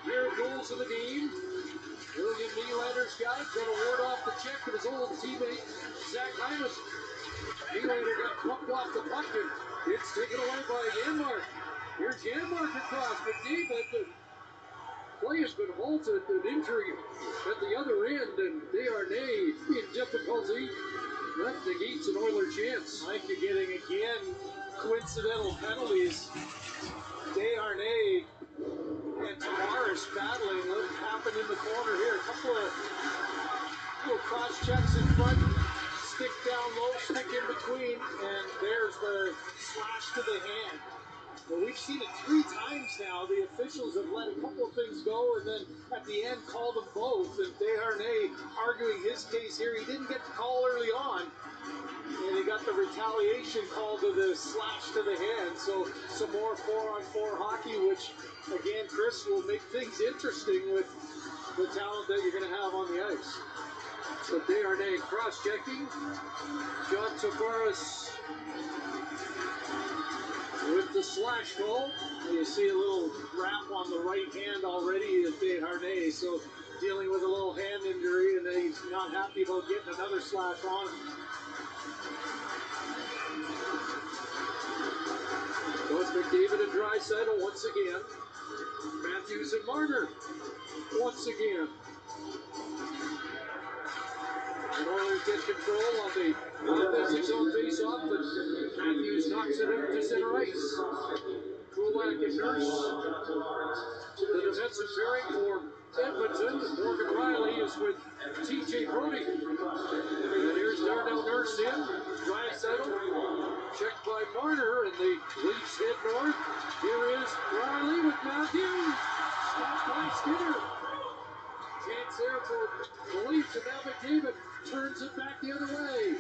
Here goals in the game. William Nylander's got it, going to ward off the check of his old teammate, Zach Hymas. Nylander got pumped off the puck, and it's taken away by Janmark. Here's Janmark across, but David, the play has been halted, an injury at the other end, and Desharnais in difficulty. That negates an Oiler chance. I think you're getting, again, coincidental penalties. Desharnais and Tavares battling. What happened in the corner here? A couple of little cross checks in front, stick down low, stick in between, and there's the slash to the hand. Well, we've seen it 3 times now. The officials have let a couple of things go, and then at the end called them both. And Desharnais arguing his case here. He didn't get the call early on, and he got the retaliation call to the slash to the hand. So some more 4-on-4 hockey, which, again, Chris, will make things interesting with the talent that you're going to have on the ice. So Desharnais cross-checking. John Tavares with the slash call. You see a little wrap on the right hand already at Desharnais, so dealing with a little hand injury, and then he's not happy about getting another slash on him. So it's McDavid and Draisaitl once again. Matthews and Marner once again. And Oilers get control on the offensive zone face-off, but Matthews knocks it out to center ice. Kulak and Nurse. The defensive pairing for Edmonton. Morgan Riley is with TJ Brody. And here's Darnell Nurse in. Draisaitl. Checked by Marner, and the Leafs head north. Here is Riley with Matthews. Stopped by Skinner. Chance there for the Leafs, and now McDavid turns it back the other way.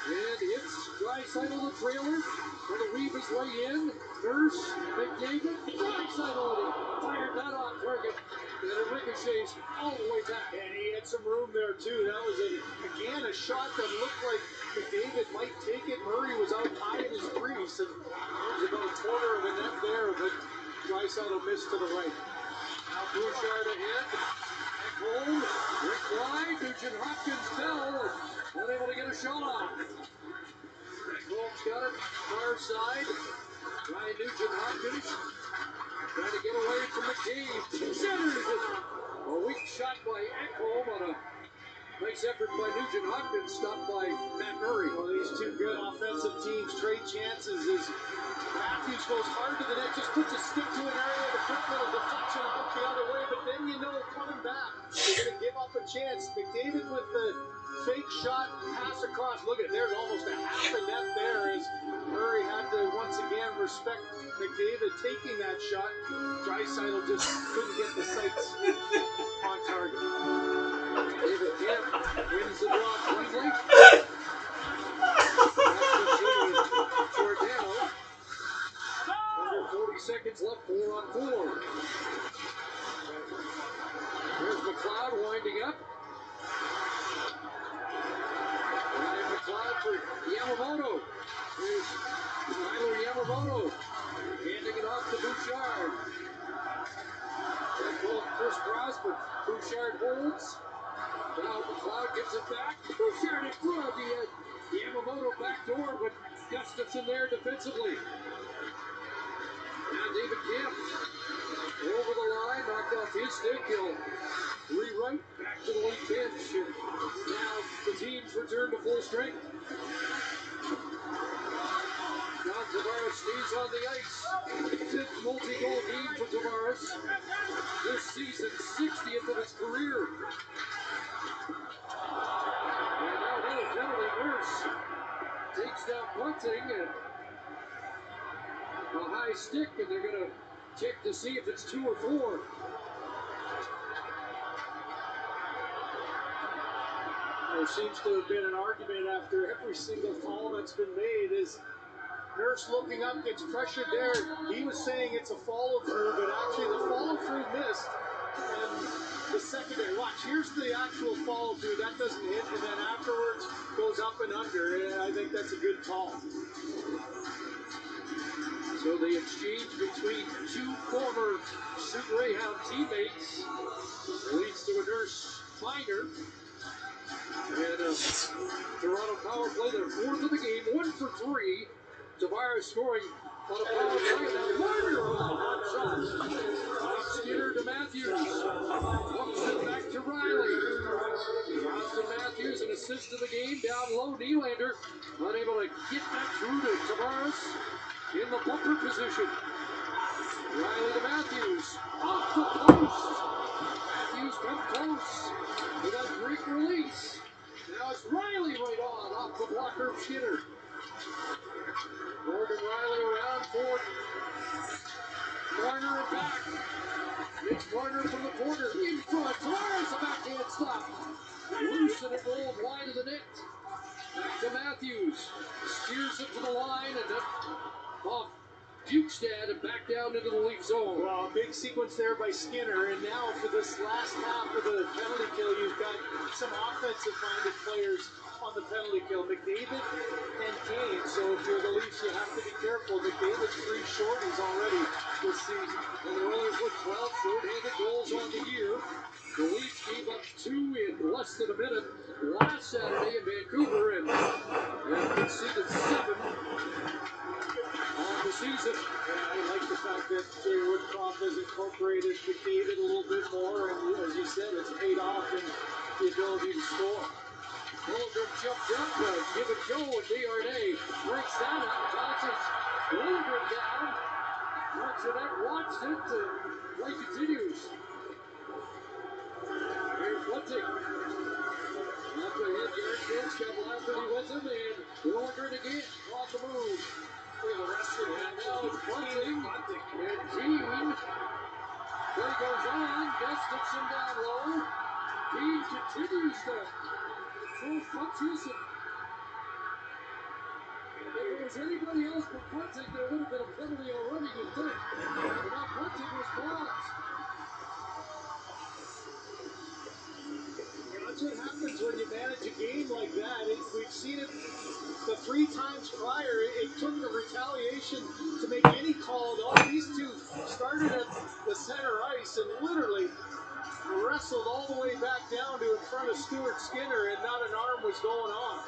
And it's Draisaitl the trailer. Going to weave his way in. Nurse, McDavid, Draisaitl, and he fired that off target. And it ricochets all the way back. And he had some room there, too. That was, again, a shot that looked like McDavid might take it. Murray was out high in his crease, and there was about a quarter of a net there, but Draisaitl missed to the right. Now Bouchard ahead. Ekholm, Rick wide. Nugent Hopkins fell. Unable to get a shot off. Ekholm's got it. Far side. Ryan Nugent Hopkins trying to get away from McCabe. Centers it. A weak shot by Ekholm on a nice effort by Nugent Hopkins, stopped by Matt Murray. Well, these two good offensive teams trade chances as Matthews goes hard to the net, just puts a stick to an area, the quick little deflection out the other way, but then you know coming back, they're going to give up a chance. McDavid with the fake shot, pass across. Look at, there's almost a half a net there as Murray had to once again respect McDavid taking that shot. Draisaitl just couldn't get the sights on target. David Kemp wins the draw quickly. Giordano. Under 40 seconds left, 4-on-4. There's McLeod winding up. Ryan McLeod for Yamamoto. Here's Tyler Yamamoto handing it off to Bouchard. That goal Chris Cross, but Bouchard holds. Now McLeod gives it back. Bouchard in front of the Yamamoto back door, but Gustafson there defensively. Now David Kemp over the line, knocked off his stick. He'll rewrite back to the late bench. And now the teams return to full strength. John Tavares stays on the ice. 5th multi-goal game for Tavares. This season, 60th of his career. And now another penalty. Nurse bunting and a high stick, and they're going to check to see if it's 2 or 4. There seems to have been an argument after every single call that's been made. Is nurse looking up, gets pressured there. He was saying it's a follow-through, but actually the follow-through missed. And the secondary, watch, here's the actual follow-through. That doesn't hit, and then afterwards goes up and under. And I think that's a good call. So the exchange between 2 former Sioux Greyhound teammates leads to a nurse minor. And Toronto power play, their 4th of the game, 1 for 3. Tavares scoring on a power play, and then Marner on a hot shot. Skinner to Matthews. Hooks it back to Riley. Pass to Matthews, an assist to the game. Down low, Nylander unable to get that through to Tavares in the bumper position. Riley to Matthews. Off the post. Matthews come close with a great release. Now it's Riley right on off the blocker of Skinner. Morgan Riley around for Marner and back. It's Marner from the corner. In front. Tavares, a backhand stop. Loose and it rolled wide of the net. Back to Matthews. Steers it to the line and then off Bukestad and back down into the Leaf zone. Well, a big sequence there by Skinner, and now for this last half of the penalty kill, you've got some offensive-minded players on the penalty kill, McDavid and Kane. So if you're the Leafs, you have to be careful. McDavid's 3 shorties already this season. And the Oilers with 12 short-handed goals on the year. The Leafs gave up 2 in less than a minute last Saturday in Vancouver and conceded 7 on the season. I like the fact that Jay Woodcroft has incorporated McDavid a little bit more, and as you said, it's paid off in the ability to score. Holmgren jumped up, give it go, and Desharnais breaks that up, bounces Holmgren down. Martinet watched it, play continues. Here's Bunting. Up ahead, Yardsdale's got Lafferty with him, and Holmgren again on the move. And now it's Bunting and Keane. Play goes on. Gus gets him down low. Keane continues to throw punches. If it was anybody else but Bunting, there would have been a penalty already, you'd think. But now Bunting was blocked. That's what happens when you manage a game like that. We've seen it the 3 times prior. It took the retaliation to make any call at all. These 2 started at the center ice and literally wrestled all the way back down to in front of Stuart Skinner, and not an arm was going on.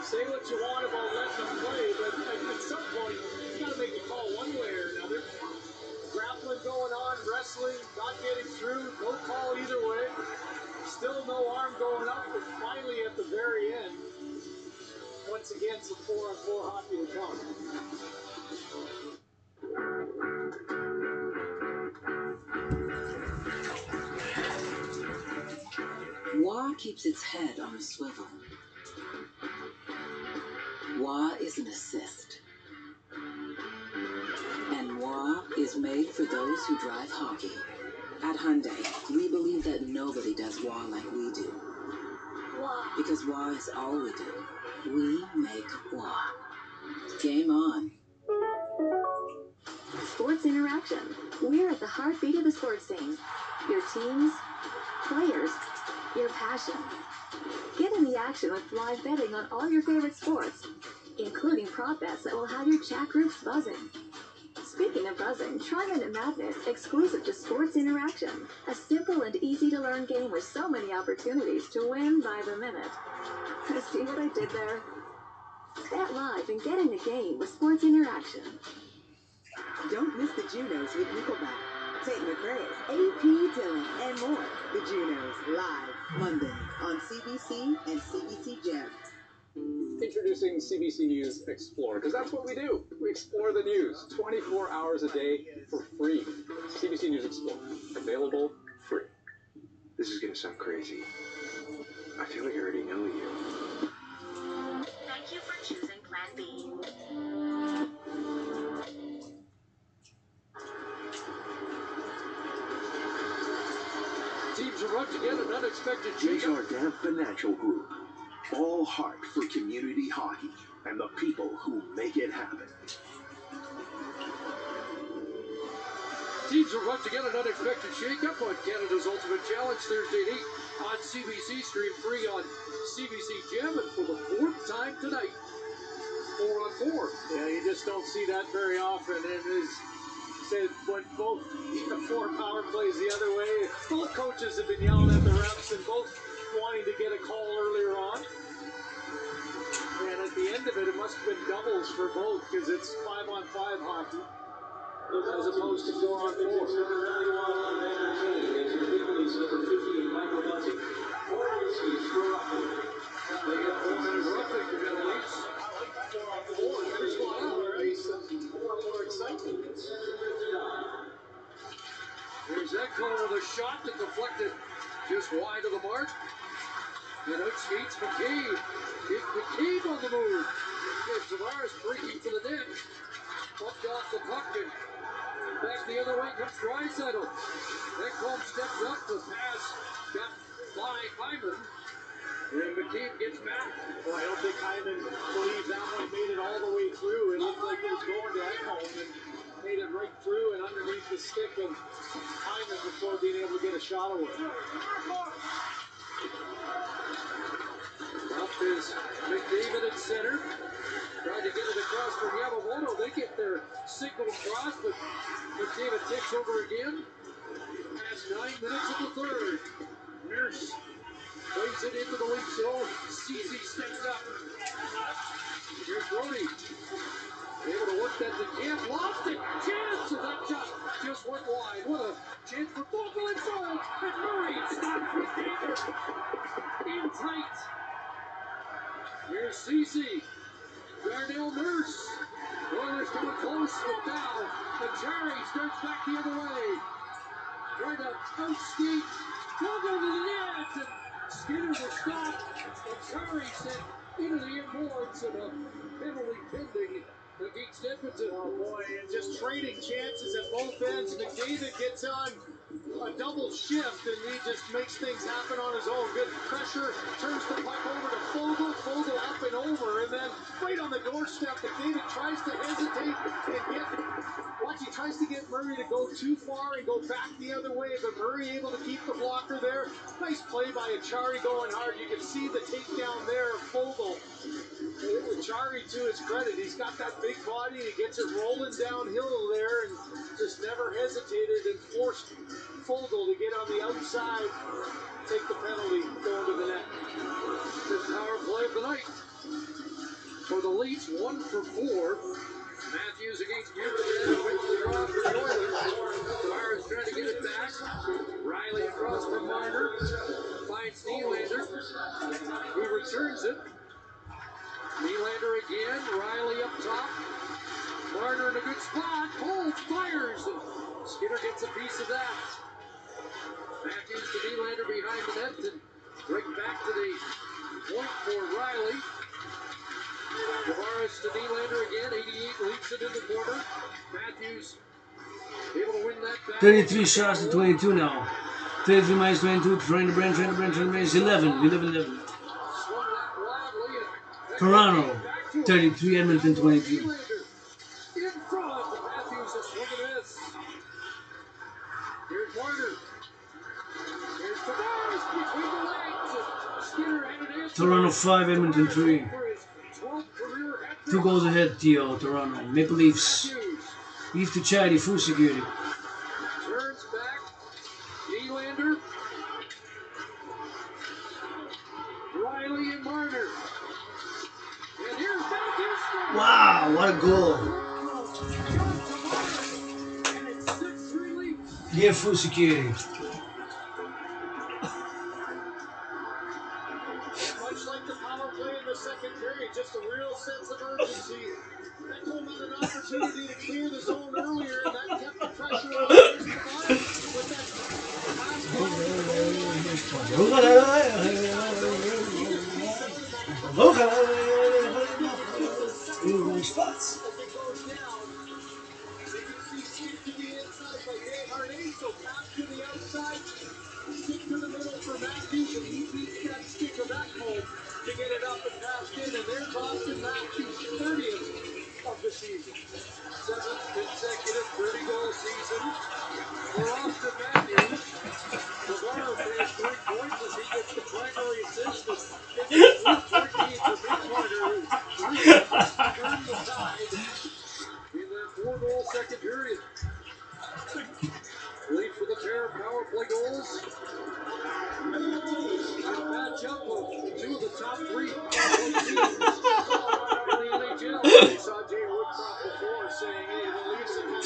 Say what you want about letting them play, but at some point, you've got to make a call one way or another. Grappling going on, wrestling, not getting through, no call either way. Still no arm going up, but finally at the very end, once again, some 4-on-4 hockey to come. WA keeps its head on a swivel. WA is an assist. And WA is made for those who drive hockey. At Hyundai, we believe that nobody does WA like we do. Because WA is all we do. We make WA. Game on. Sports Interaction. We're at the heartbeat of the sports scene. Your teams, players, your passion. Get in the action with live betting on all your favorite sports, including prop bets that will have your chat groups buzzing. Speaking of buzzing, try Minute Madness, exclusive to Sports Interaction. A simple and easy-to-learn game with so many opportunities to win by the minute. See what I did there? Bet live and get in the game with Sports Interaction. Don't miss the Junos with Nickelback, Tate McRae, A.P. Dillon, and more. The Junos, live, Monday on CBC and CBC Gem. Introducing CBC News Explore, because that's what we do. We explore the news 24 hours a day for free. CBC News Explore, available free. This is going to sound crazy. I feel like I already know you. Thank you for about to get an unexpected Meet shakeup. our Damn Financial Group. All heart for community hockey and the people who make it happen. Teams are about to get an unexpected shakeup on Canada's Ultimate Challenge Thursday night on CBC. Stream free on CBC Gem, and for the fourth time tonight, 4-on-4. Yeah, you just don't see that very often. And as said, when both four power plays the other way, both coaches have been yelling at the refs and both wanting to get a call earlier on. And at the end of it, it must have been doubles for both because it's 5-on-5 hockey as opposed to 4-on-4. They get 4-minute roughing penalties. There's one other ice and more excitement. There's that call with a shot that deflected just wide of the mark. And out skates McCabe. Big McCabe on the move. There's Tavares breaking for the net. Bumped off the puck and back the other way comes Draisaitl. Ekholm steps up, the pass got by Hyman. And McCabe gets back. Well, I don't think Hyman believed that one made it all the way through. It looked like it was going to Ekholm and made it right through and underneath the stick of Hyman before being able to get a shot away. Up is McDavid at center. Tried to get it across for Yamamoto. They get their signal across, but McDavid takes over again. Past 9 minutes of the third. Nurse plays it into the lead zone. CZ steps up. Here's Brody. Able to work that to Camp. Lost it. Chance. And that shot just went wide. What a chance for Vogel in front. And Murray stops McDavid. In tight. Here's CC. Darnell Nurse. Oilers coming close, but now Achari starts back the other way. Trying to outskate. Vogel to the net. And Skinner will stop. Achari sent into the inboards and a penalty pending against Edmonton. Oh boy, and just trading chances at both ends. McDavid gets on a double shift and he just makes things happen on his own. Good pressure, turns the puck over to Vogel. Vogel up and over, and then right on the doorstep, McDavid tries to hesitate and he tries to get Murray to go too far and go back the other way, but Murray able to keep the blocker there. Nice play by Achari going hard. You can see the takedown there of Vogel. Achari, to his credit, he's got that big body. He gets it rolling downhill there and just never hesitated and forced Vogel to get on the outside, take the penalty, going to the net. This power play of the night for the Leafs, 1 for 4. Matthews against Bjorkgren, wins the draw for the Oilers. Tavares trying to get it back. Riley across from Marner. Finds Nylander, who returns it. Nylander again. Riley up top. Marner in a good spot. Holds, fires, and Skinner gets a piece of that. Matthews to Nylander behind the net, and right back to the point for Riley. Tavares to Nylander again. 88 leaps it in the corner. Matthews able to win that back. 33 shots to 22 now. 33 minus 22. Trying to Brand. 11. Toronto 33. Edmonton 22. In front. Matthews is swinging this. Here's Marner. Here's Tavares between the legs. Skinner headed in. Toronto 5. Edmonton 3. 2 goals ahead, Theo. Toronto. Maple Leafs. Leaf to Chatty. Full security. Turns back. Nylander. Riley and Marner. And here's Matthews. Wow, what a goal. And it's 6-3 Leafs. Yeah, full security. Much like the power play in the second period, just a real sense of urgency. Ekholm had an opportunity to clear the zone earlier, and that kept the pressure on. Here's Tavares with that pass spots. as it goes down. You can see stick to the inside by Desharnais, so pass to the outside, stick to the middle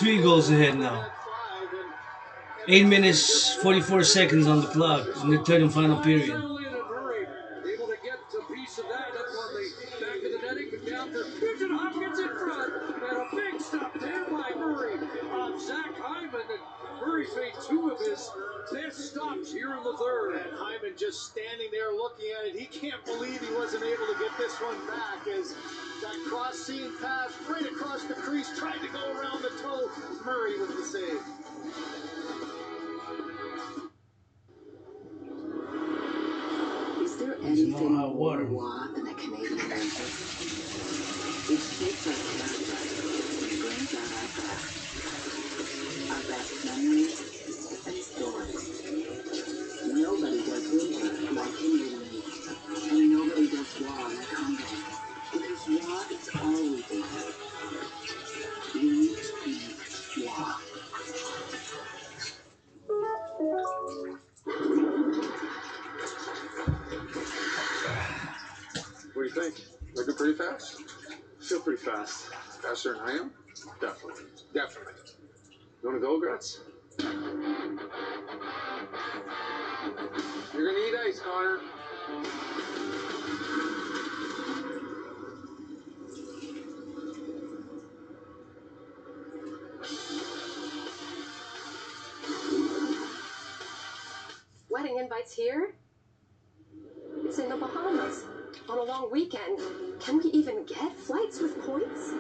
3 goals ahead now. 8 minutes 44 seconds on the clock in the third and final period. Able to get a piece of that up on the back of the netting, but down for Nugent Hopkins in front. And a big stop there by Murray on Zach Hyman. And Murray's made 2 of his best stops here in the third. And Hyman just standing there looking at it. He can't believe he wasn't able to get this one back as that cross-seam pass right across the crease, tried to go around the toe. Murray with the save. Is there anything more raw than a Canadian winter? It shapes our character and brings out our best memories and stories. Nobody does winter like Canadians, and nobody does war like Hyundai, because war is all we do. We make war. What do you think? Looking pretty fast? Feel pretty fast. Faster than I am? Definitely. Definitely. You want to go, Gretz? You're going to eat ice, Connor. Wedding invites here? It's in the Bahamas on a long weekend. Can we even get flights with points?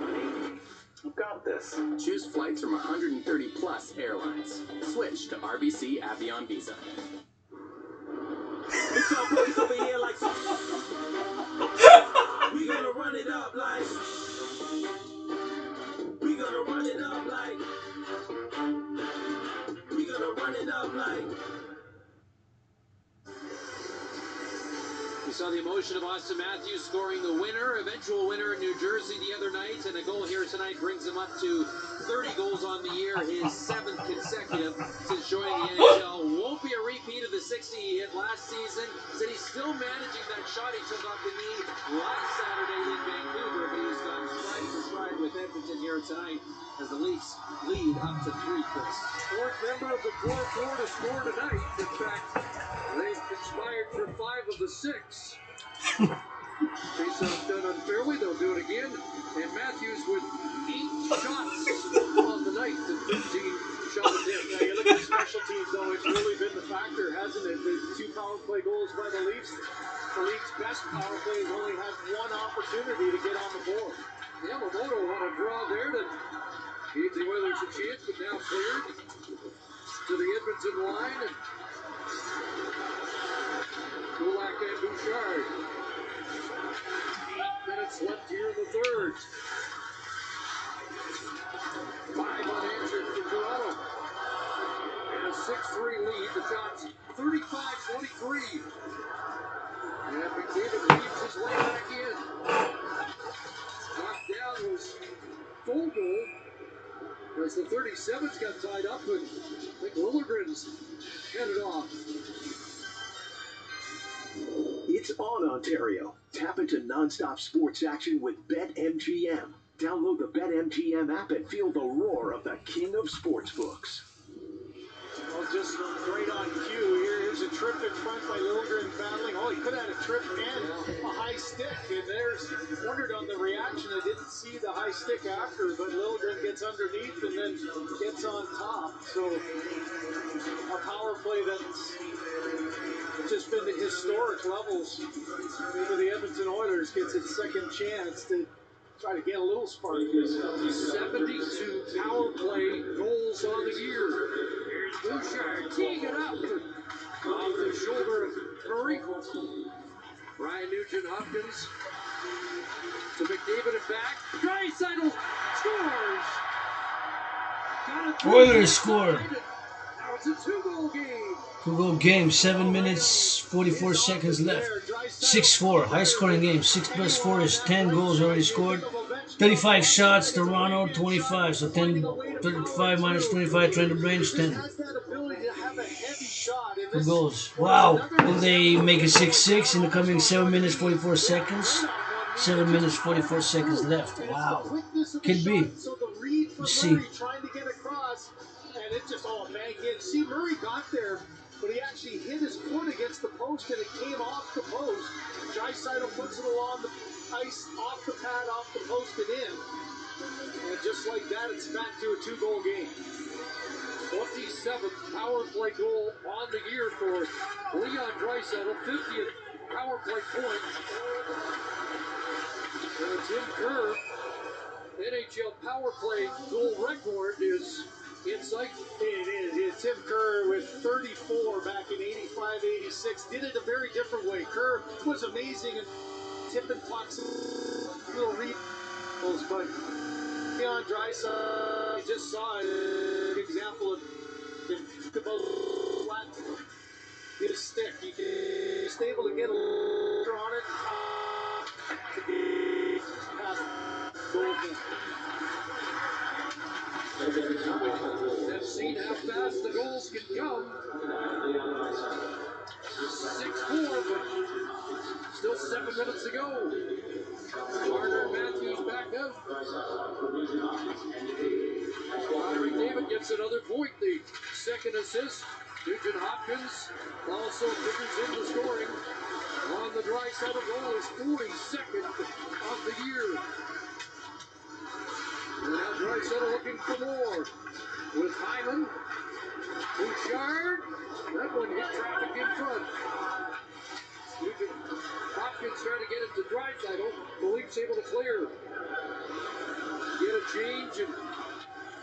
You've got this. Choose flights from 130 plus airlines. Switch to RBC Avion Visa. It's all boys over here like we gonna run it up like we gonna run it up like we gonna run it up like. We saw the emotion of Austin Matthews scoring the winner, eventual winner in New Jersey the other night, and a goal here tonight brings him up to 30 goals on the year, his 7th consecutive since joining the NHL. Won't be a repeat of the 60 he hit last season. Said he's still managing that shot he took off the knee last Saturday in Vancouver, but he's gone stride for stride with Edmonton here tonight as the Leafs lead up to 3 points. 4th member of the core 4 to score tonight. In fact, they've conspired for 5 of the 6. Face-off done unfairly, they'll do it again. And Matthews with 8 shots on the night and 15 shot attempts. Yeah, you look at special teams, though, it's really been the factor, hasn't it? The 2 power play goals by the Leafs. The Leafs' best power play has only had 1 opportunity to get on the board. Yamamoto on a draw there that gave the Oilers a chance, but now cleared to the Edmonton line. And Kulak and Bouchard. 8 minutes left here in the third. 5 unanswered for Toronto. And a 6-3 lead. The shots 35-23. And McDavid leaves his way back in. Knocked down was Vogel as the 37s got tied up, and I think Lilligren's headed off. It's on, Ontario. Tap into non-stop sports action with BetMGM. Download the BetMGM app and feel the roar of the king of sportsbooks. Well, just right on cue here. Here's a trip in front by Lilligren battling. Oh, he could have had a trip and a high stick. And there's, wondered on the reaction. I didn't see the high stick after, but Lilligren gets underneath and then gets on top. So a power play that's just been to historic levels for the Edmonton Oilers gets its second chance to try to get a little spark. 72 power play goals on the year. Here's Bouchard teeing it up off the shoulder of Murray. Ryan Nugent-Hopkins to McDavid and back. Draisaitl scores. Oilers score. Now it's a 2-goal game. 2-goal game. 7 minutes 44 seconds left. 6-4. High scoring game. 6 plus 4 is 10 goals already scored. 35 shots. Toronto 25. So 35 minus 25. Trying to range 10. 2 goals. Wow. Will they make it 6-6 in the coming 7 minutes 44 seconds? 7 minutes 44 seconds left. Wow. Could be. for See. Murray trying to get across, and it just all banked in. See, Murray got there, but he actually hit his foot against the post, and it came off the post. Draisaitl puts it along the ice, off the pad, off the post, and in. And just like that, it's back to a 2-goal game. 27th power play goal on the year for Leon Draisaitl, 50th power play point. And Tim Kerr, NHL power play goal record is in sight. It is. Yeah, Tim Kerr with 34 back in 85-86 did it a very different way. Kerr was amazing and tipping pucks, little reads, but Leon Draisaitl, you just saw an example of about flat his stick. He's able to get a little on it. Have seen how fast the goals can come. 6-4, but still 7 minutes to go. Marner and Matthews back out. Connor McDavid gets another point, the second assist. Nugent Hopkins also figures in the scoring on the Draisaitl goal, his 42nd of the year. And now Draisaitl looking for more with Hyman. Bouchard. That one hit traffic in front. Nugent Hopkins trying to get it to Draisaitl. Philippe's able to clear. Get a change, and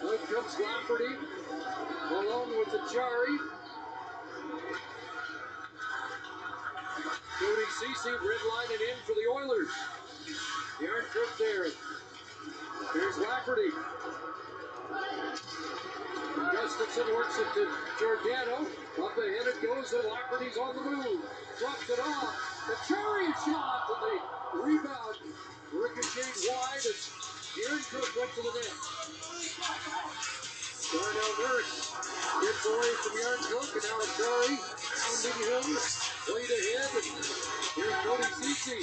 out comes Lafferty along with the Jari. Cody Ceci redlining in for the Oilers. Yarncrook there. Here's Lafferty. Gustafson works it to Giordano. Up ahead it goes, and Lafferty's on the move. Drops it off. The Jari shot, and they rebound. Ricocheted wide as Yarncrook went to the net. Darnell Nurse gets away from Yarncrook, and now Jari pounding him. Played ahead, and here's Cody Ceci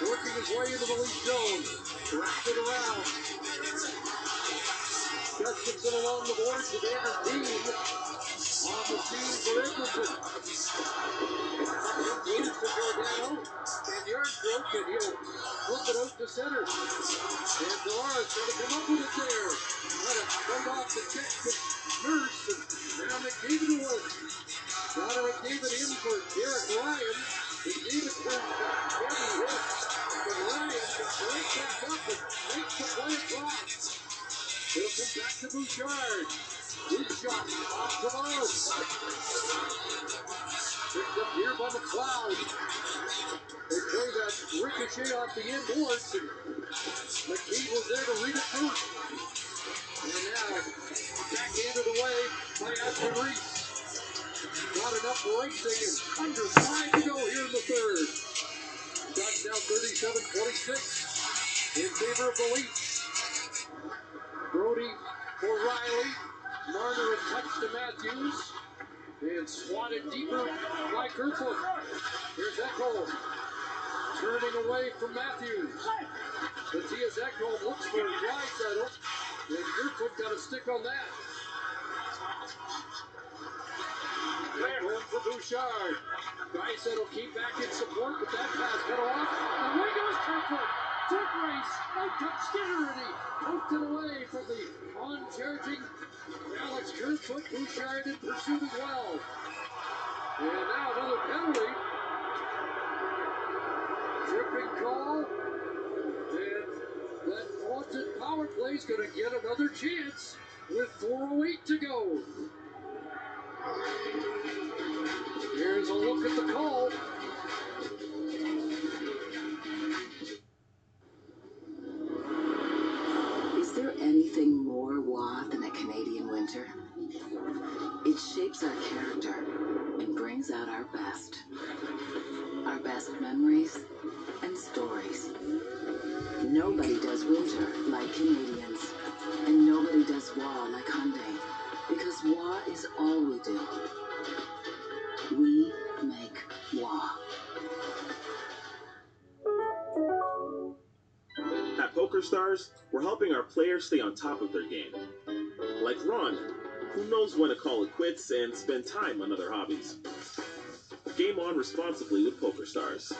working his way into the lead zone. Wrapped it around. Gustafson along the boards with Anders Dean on the scene for Edmonton. Moves to Giordano, and Yarncrook, and he'll flip it out to center. And Tavares trying to come up with it there. Trying to fight off the check to Nurse, and now McDavid will work. Connor McDavid in for Derek Ryan. McDavid turns back, heavy hit. But Ryan can break back up and makes the play across. It'll come back to Bouchard. His shot off Tavares. Picked up here by McLeod. They play that ricochet off the end boards, and McKee was there to read it through. And now, backhanded away by Aston Reese. Not enough racing, and under 5 to go here in the third. Shots now 37-26 in favor of the Leafs. Brody for Riley. Marner a touch to Matthews. And swatted deeper by Kerfoot. Here's Ekholm. Turning away from Matthews. Matthias Ekholm looks for Draisaitl. And Kerfoot got a stick on that. Ekholm for Bouchard. Draisaitl came back in support, but that pass cut off. And away goes Kerfoot. Foot race. Out comes Skinner, and he poked it away from the on-charging Alex Kerfoot. Bouchard in pursuit as well. And now another penalty. Tripping call. And that vaunted power play is going to get another chance with 4:08 to go. Here's a look at the call. Is there anything more WA than a Canadian winter? It shapes our character and brings out our best. Our best memories and stories. Nobody does winter like Canadians. And nobody does WA like Hyundai. Because WA is all we do. We make WA. At Poke Poker Stars, we're helping our players stay on top of their game. Like Ron, who knows when to call it quits and spend time on other hobbies. Game on responsibly with Poker Stars.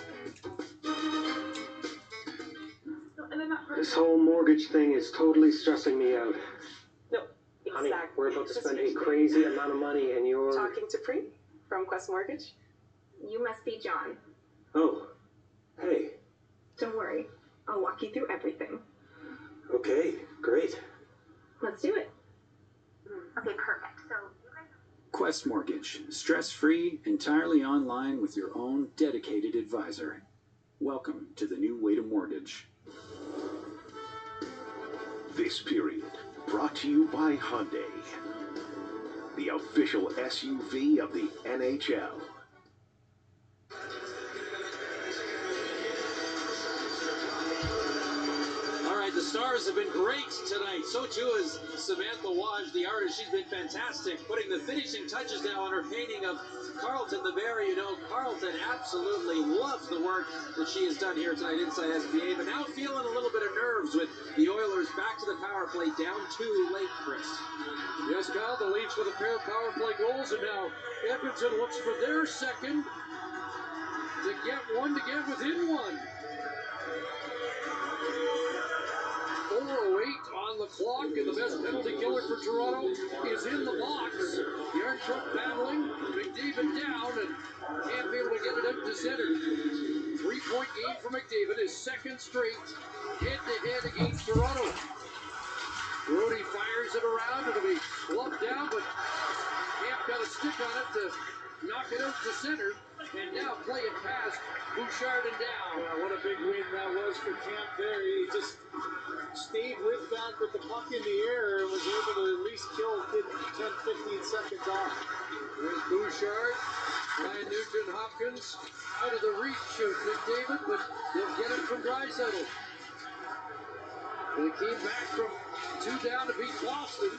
This whole mortgage thing is totally stressing me out. No, Honey, exactly. we're about to That's spend a usually- crazy amount of money and you're... Talking to Pre from Quest Mortgage. You must be John. Oh, hey. Don't worry, I'll walk you through everything. Okay, great. Let's do it. Okay, perfect. So Quest Mortgage. Stress-free, entirely online with your own dedicated advisor. Welcome to the new way to mortgage. This period brought to you by Hyundai, the official SUV of the NHL. All right, the Stars have been great tonight. So too is Samantha Waj, the artist. She's been fantastic, putting the finishing touches now on her painting of Carlton the Bear. You know, Carlton absolutely loves the work that she has done here tonight inside SBA, but now feeling a little bit of nerves with the Oilers back to the power play, down 2 late, Chris. Yes, Kyle, the Leafs with a pair of power play goals, and now Edmonton looks for their second to get within one. 4:08 on the clock, and the best penalty killer for Toronto is in the box. Yarncrook battling, McDavid down, and can't be able to get it out to center. 3-point game for McDavid, his second straight head-to-head against Toronto. Brody fires it around, it'll be gloved down, but Camp got a stick on it to knock it out to center, and now play it past Bouchard and down. What a big win that was for Camp there. He just stayed with that with the puck in the air and was able to at least kill 10-15 seconds off. There's Bouchard, Ryan Nugent-Hopkins out of the reach of McDavid, but they'll get it from Draisaitl. They came back from 2 down to beat Boston.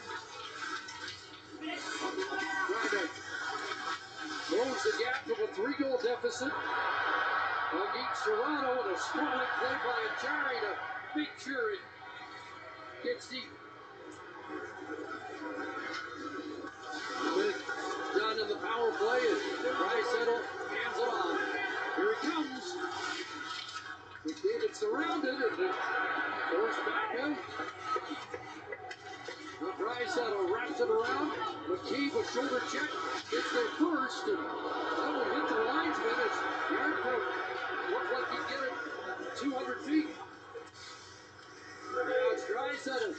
Trying to close the gap of a 3-goal deficit against Toronto, and a stalling play by Ajari to make sure it gets deep. Minute done in the power play, and Draisaitl hands it off. Here he comes. McDavid surrounded and forced back out. Draisaitl wraps it around. McKeeb, a shoulder check, gets there first, and that will hit the linesman as Yarncrook looked like he'd get it 200 feet. Now it's Draisaitl.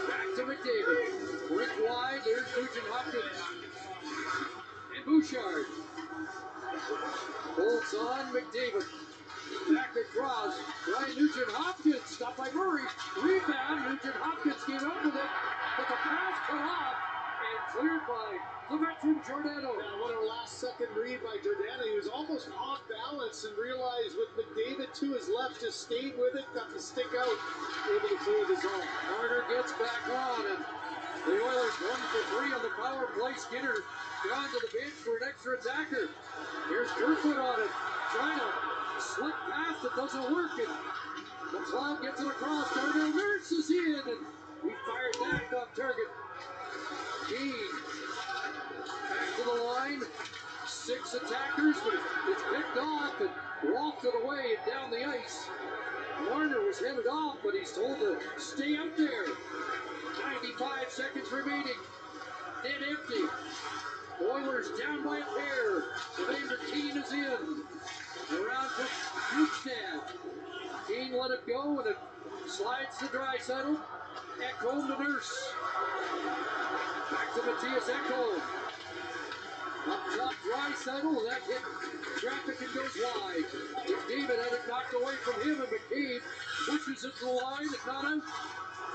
Back to McDavid. Brink wide, there's Nugent-Hopkins. And Bouchard. Bolts on, McDavid. Back across. Ryan Nugent-Hopkins. Stopped by Murray. Rebound. Nugent-Hopkins came up with it. But the pass cut off. And cleared by the veteran Giordano. Yeah, what a last-second read by Giordano. He was almost off balance and realized with McDavid to his left, just stayed with it, got the stick out, able to clear the zone. Marner gets back on, and the Oilers 1 for 3 on the power play. Skinner gone to the bench for an extra attacker. Here's Kerfoot on it, trying to slip past it, doesn't work. And McLeod gets it across. Darnell Nurse is in, and he fired that off target. Keane back to the line. 6 attackers, but it's picked off and wafted away and down the ice. Marner was headed off, but he's told to stay out there. 95 seconds remaining. Dead empty. Oilers down by a pair. Evander Keane is in. Around for Bukestad. Keane let it go, and it slides to Draisaitl. Ekholm to Nurse. Back to Matthias Ekholm. Up top, Draisaitl, and that hit traffic and goes wide. McDavid had it knocked away from him, and McCabe pushes it to the line and not out.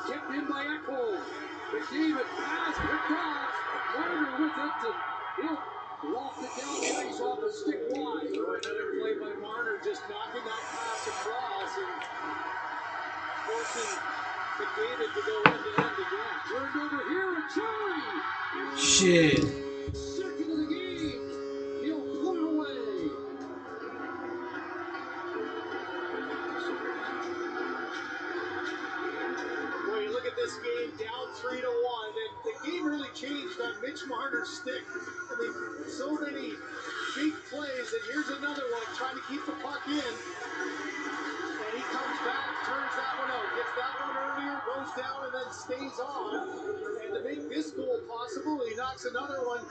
Kept in by Ekholm. McDavid pass, picked off. Marner with it, and he'll loft it down the ice off a stick wide. So another play by Marner, just knocking that pass across and forcing McDavid to go end-to-end again. Turned over here, and Cherry! Shit. Second of the game. He'll put it away. 3-1, and the game really changed on Mitch Marner's stick. I mean, so many big plays, and here's another one trying to keep the puck in. And he comes back, turns that one out, gets that one earlier, goes down, and then stays on. And to make this goal possible, he knocks another one.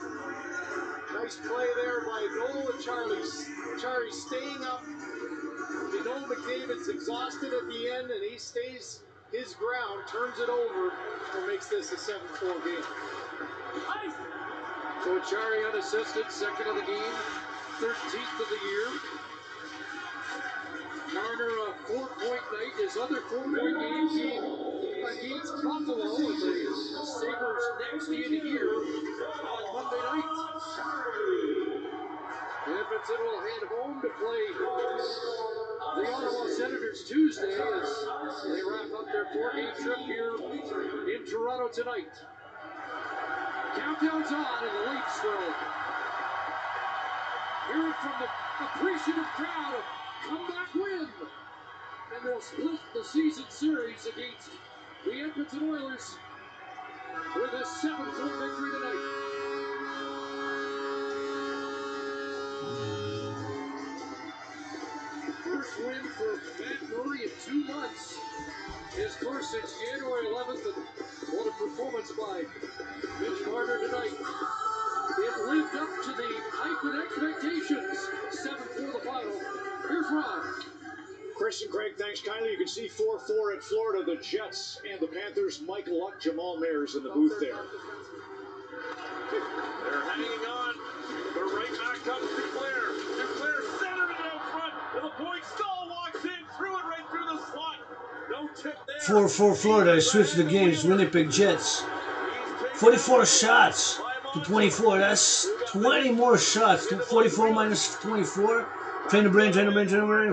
Nice play there by Noel and Charlie. Charlie staying up. You know McDavid's exhausted at the end, and he stays his ground, turns it over, and makes this a 7-4 game. So Chari unassisted, second of the game, 13th of the year. Marner a 4-point night. His other 4-point game came against Buffalo, and the Sabres next game here on Monday night. Edmonton will head home to play the Ottawa Senators Tuesday as they wrap up their 4-game trip here in Toronto tonight. Countdown's on, and the Leafs will hear it from the appreciative crowd. A comeback win, and they'll split the season series against the Edmonton Oilers with a 7-4 victory tonight. First win for Matt Murray in 2 months. His first since January 11th, and what a performance by Mitch Marner tonight. It lived up to the hype and expectations. 7-4 the final. Here's Ron. Chris and Craig, thanks kindly. You can see 4-4 at Florida, the Jets and the Panthers. Michael Luck, Jamal Mayers in the booth there. They're hanging on, but right back comes Duclair. Duclair centered it out front, and the point Stahl walks in, threw it right through the slot. No tip there. 4-4 Florida. I switched the games. Winnipeg Jets. 44 shots to 24. That's 20 more shots. 44 minus 24. Train the brain.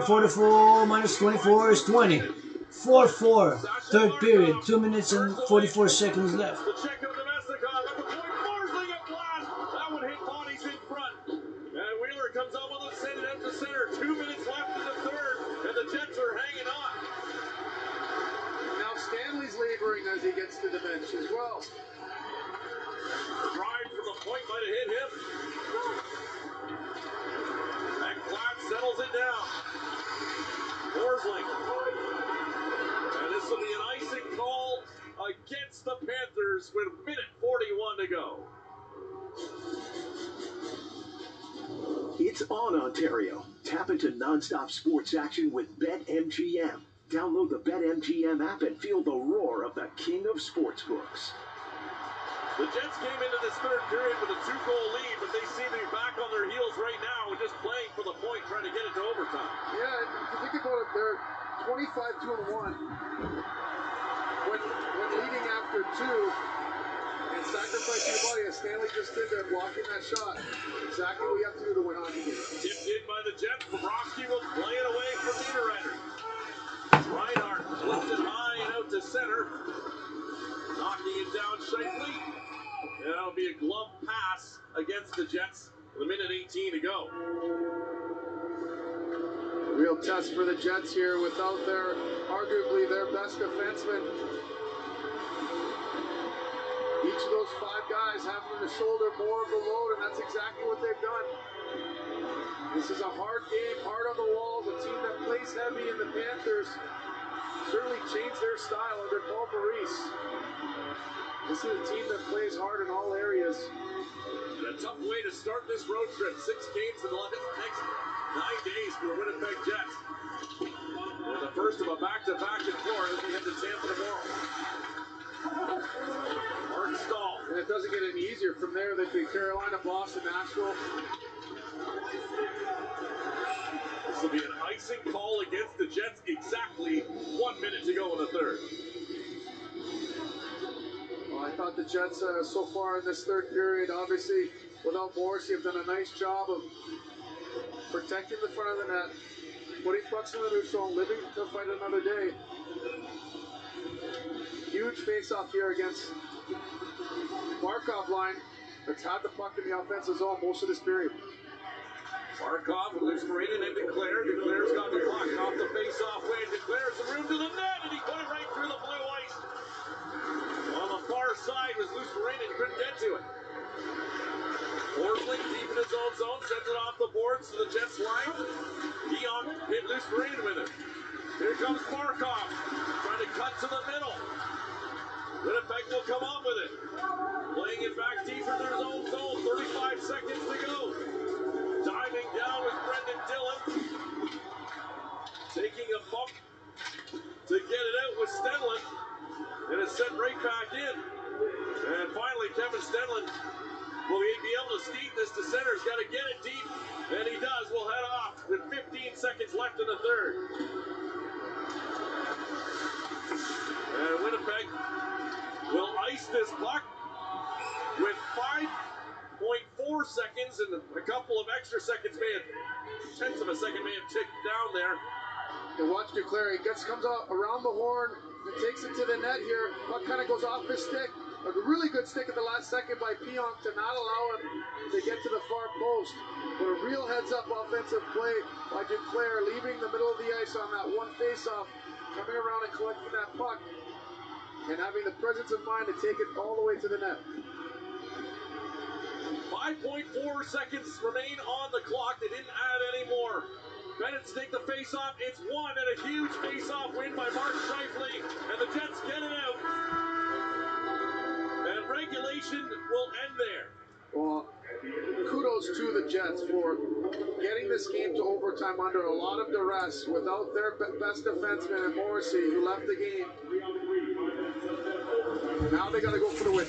44 minus 24 is 20. 4-4. Third period. 2 minutes and 44 seconds left. That one hit bodies in front. And Wheeler comes up with a send it out to center. 2 minutes left in the third, and the Jets are hanging on. Now Stanley's laboring as he gets to the bench as well. Drive from the point might have hit him. And Klatt settles it down. Forsling. And this will be an icing call against the Panthers with a minute 41 to go. It's on, Ontario. Tap into nonstop sports action with BetMGM. Download the BetMGM app and feel the roar of the king of sportsbooks. The Jets came into this third period with a 2-goal lead, but they seem to be back on their heels right now and just playing for the point, trying to get it to overtime. Yeah, if you think about it, they're 25-2-1 when leading after 2 and sacrificing your body, as Stanley just did there, blocking that shot. Exactly what you have to do to win hockey games. Tipped in by the Jets. Bobrovsky will play it away from Niederreiter. Reinhardt flips it high and out to center. Knocking it down Shifley. That'll be a glove pass against the Jets with a minute 18 to go. A real test for the Jets here without arguably their best defenseman. Each of those 5 guys having to shoulder more of the load, and that's exactly what they've done. This is a hard game, hard on the walls, a team that plays heavy, and the Panthers certainly changed their style under Paul Maurice. This is a team that plays hard in all areas. And a tough way to start this road trip. 6 games in the next 9 days for the Winnipeg Jets. And the first of a back-to-back in Florida as we head to Tampa tomorrow. Mark Stahl. And it doesn't get any easier from there. They'd be Carolina, Boston, Nashville. This will be an icing call against the Jets. Exactly 1 minute to go in the third. Well, I thought the Jets so far in this third period, obviously without Morrissey, have done a nice job of protecting the front of the net, putting pucks in the neutral, living to fight another day. Huge face-off here against Markov line that's had the puck in the offensive zone most of this period. Markov moves right in and Duclair. Duclair's got the puck off the face-off way. Duclair's the room to the net, and he put it right through the blue ice. On the far comes Markov, trying to cut to the middle. Winnipeg will come up with it. Playing it back deep in their own zone. 35 seconds to go. Diving down with Brendan Dillon. Taking a bump to get it out with Stenlund. And it's sent right back in. And finally, Kevin Stenlund will be able to steep this to center. He's got to get it deep. And he does. We'll head off with 15 seconds left in the third. And Winnipeg will ice this puck with 5.4 seconds, and a couple of extra seconds tenths of a second may have ticked down there. And watch Duclair, he comes out around the horn and takes it to the net here. Puck kind of goes off his stick. A really good stick at the last second by Pionk to not allow him to get to the far post. But a real heads-up offensive play by Duclair, leaving the middle of the ice on that one face-off, coming around and collecting that puck, and having the presence of mind to take it all the way to the net. 5.4 seconds remain on the clock. They didn't add any more. Bennett's take the face-off. It's won, and a huge face-off win by Mark Scheifele, and the Jets get it out. And regulation will end there. Well, kudos to the Jets for getting this game to overtime under a lot of duress without their best defenseman in Morrissey, who left the game. Now they got to go for the win.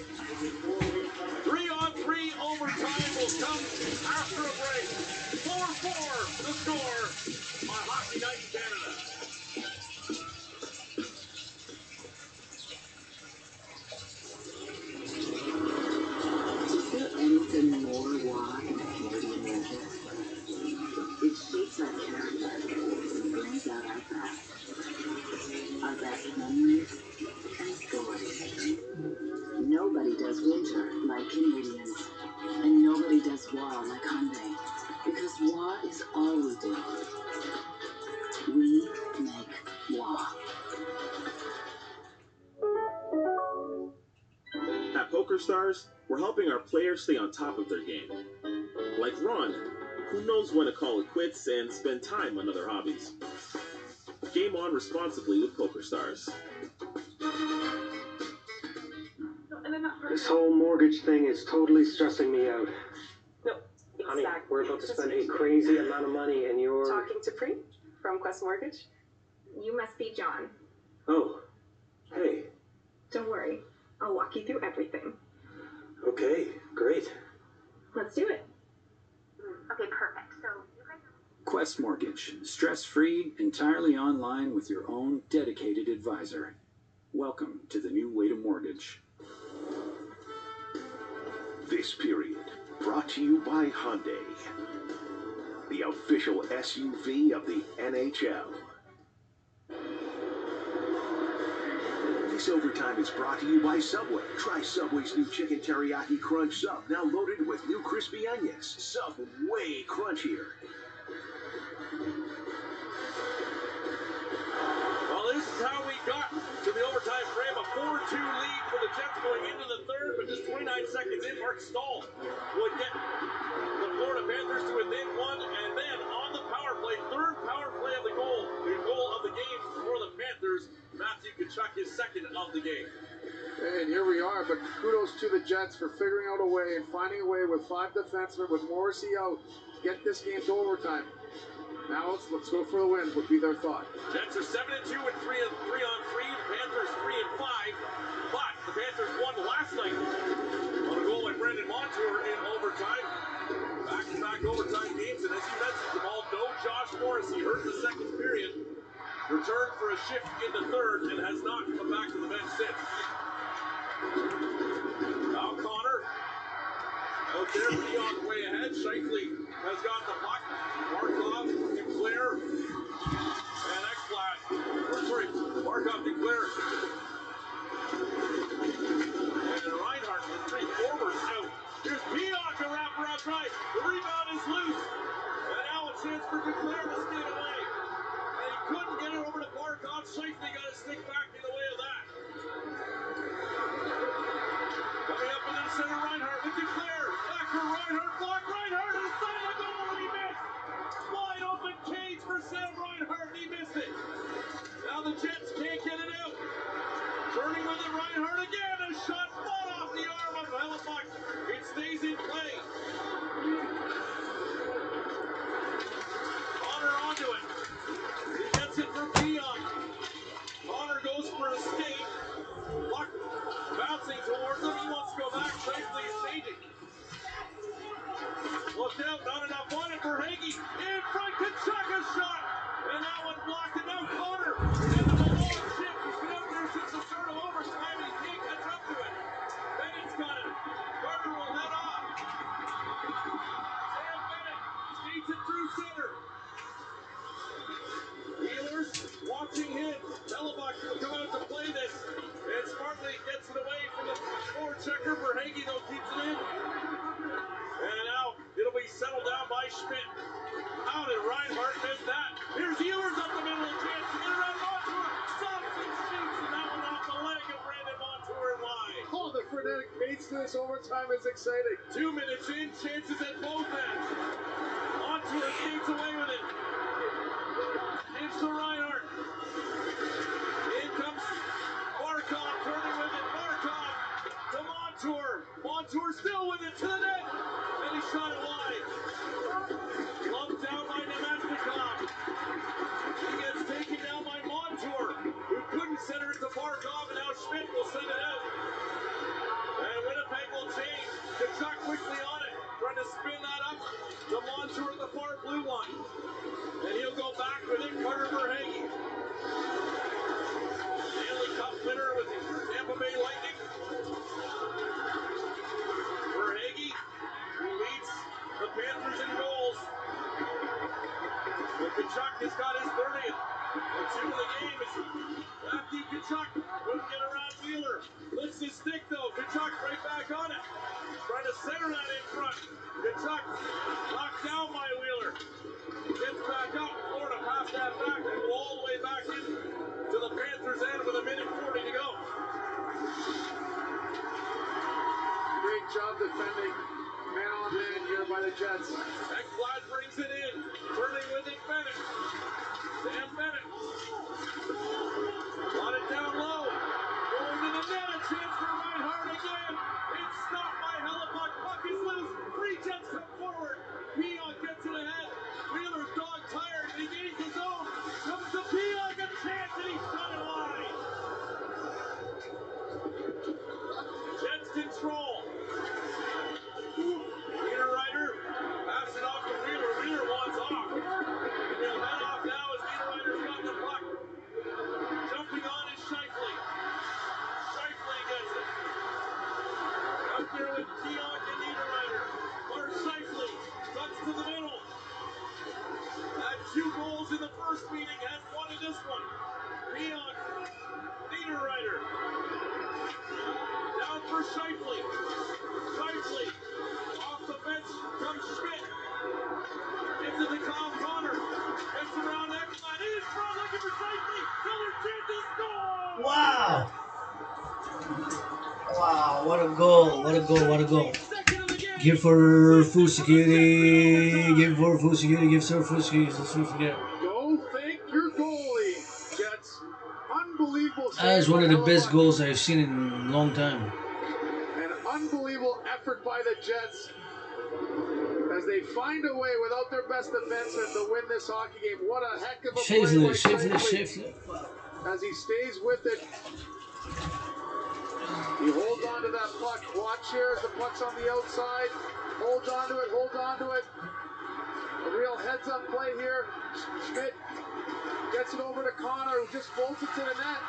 3-on-3 overtime will come after a break. 4-4 the score on Hockey Night in Canada. Is there anything more wild than Canadian legend? It shapes our character and brings out our past, our best memories and stories. Nobody does winter like Canadians, and nobody does war like Hyundai, because war is all we do. We make war. At PokerStars, we're helping our players stay on top of their game. Like Ron, who knows when to call it quits and spend time on other hobbies. Game on responsibly with PokerStars. This whole mortgage thing is totally stressing me out. No, Honey, exactly. we're about to spend a crazy amount of money and you're... Talking to Pre from Quest Mortgage. You must be John. Oh, hey. Don't worry. I'll walk you through everything. Okay, great. Let's do it. Okay, perfect. So you guys... Quest Mortgage. Stress-free, entirely online with your own dedicated advisor. Welcome to the new way to mortgage. This period brought to you by Hyundai, the official SUV of the NHL. This overtime is brought to you by Subway. Try Subway's new Chicken Teriyaki Crunch Sub, now loaded with new crispy onions. Sub way crunchier. Well, this is how we got to the overtime frame. A 4-2 lead for the Jets going into the third, but just 29 seconds in, Mark Stahl would get the Florida Panthers to within one, and then on the power play, third power play of the goal of the game for the Panthers, Matthew Tkachuk, his second of the game. And here we are, but kudos to the Jets for figuring out a way and finding a way with 5 defensemen with Morrissey out to get this game to overtime. Now let's go for the win would be their thought. Jets are 7-2 and 3 on 3. Panthers 3 and 5. But the Panthers won last night on a goal by Brendan Montour in overtime. Back-to-back overtime games, and as you mentioned, Jamal, no Josh Morrissey hurt in the second period. Returned for a shift in the third and has not come back to the bench since. Now Connor out there, Pionk way ahead. Scheifele has got the puck. Markov, Duclair, and Ekblad. Markov, Duclair, and Reinhardt, the 3 forwards out. Here's Pionk, a wraparound try. The rebound is loose. And now a chance for Duclair to skate away. And he couldn't get it over to Markov. Scheifele got his stick back in the way of that. Coming up into the center, Reinhardt with Duclair. Back for Reinhardt. Block Reinhardt inside the goal, and he missed. Wide open cage for Sam Reinhardt, and he missed it. Now Now the Jets can't get it out. Turning with it, Reinhardt again. A shot fought off the arm of Hellebuck. It stays in play. Connor onto it. He gets it for Peon. Connor goes for a skate. Puck bouncing towards him. He wants to go back. Shifley is changing. Look out, not enough on it for Hagee. In front, Kachuk's shot. And that one blocked. And now Connor into the long shift. He's been out there since the start of overtime. And he can't catch up to it. Bennett's got it. Carter will head off. Sam Bennett skates it through center. Wheelers watching him. Hellebuck will come out to play this. And smartly gets it away from the forechecker for Hagee, though keeps it in. And now it'll be settled down by Schmidt. How did Reinhardt miss that? Here's Ehlers up the middle, a chance to get around Montour. Stops and shoots, and that one off the leg of Brandon Montour wide. Oh, the frenetic pace to this overtime is exciting. 2 minutes in, chances at both ends. Montour skates away with it. Gives to Reinhardt. In comes Barkov, turning with it. Barkov to Montour. Montour still with it to the net. And he shot it wide. Lumped down by Nemesnikov. He gets taken down by Montour, who couldn't center it to Barkov, and now Schmidt will send it out. And Winnipeg will change. Kachuk quickly on it, trying to spin that up to Montour at the far blue line. And he'll go back with it, Carter Verhaeghe. Stanley Cup winner with the Tampa Bay Lightning. Verhaeghe, who leads the Panthers in goals. But Kachuk has got his 30th. The 2 of the game is Matthew Kachuk. Couldn't get around Wheeler. Lifts his stick though. Kachuk right back on it. Trying to center that in front. Kachuk knocked down by Wheeler. Gets back up. Florida passed that back and go all the way back in to the Panthers end with 1:40 to go. Great job defending man-on-man here by the Jets. Ekblad brings it in. Turning with it, Bennett. Sam Bennett. Got it down low. Going to the net. A chance for Reinhardt again. It's stopped by Hellebuck. Puck is loose. 3 Jets come forward. Peon gets it ahead. Wheeler's dog tired. He gains his own. Comes to Peon. A chance and he's got it wide. Jets control. Niederreiter pass it off to Wheeler. Wheeler wants off. And he'll head off now as Niederreiter's got the puck. Jumping on is Shifley. Shifley gets it. Up there with Keonk and Niederreiter. Lars Shifley cuts to the middle. Had 2 goals in the first meeting, has 1 in this one. Keonk, Niederreiter. Down for Shifley. Shifley. Off the bench comes Schmidt. Gets it to Kyle Connor. Gets around Ekblad. In front looking for Shifley. Another chance to score! Wow. Wow, what a goal, what a goal, what a goal. Give for food security, give for food security, give for food security, Go thank your goalie, Jets. Unbelievable. That is one of the best goals I've seen in a long time. An unbelievable effort by the Jets as they find a way without their best defenseman to win this hockey game. What a heck of a play by Shifley. As he stays with it. He holds on to that puck. Watch here as the puck's on the outside. Holds on to it, holds on to it. A real heads-up play here. Schmidt gets it over to Connor, who just bolts it to the net.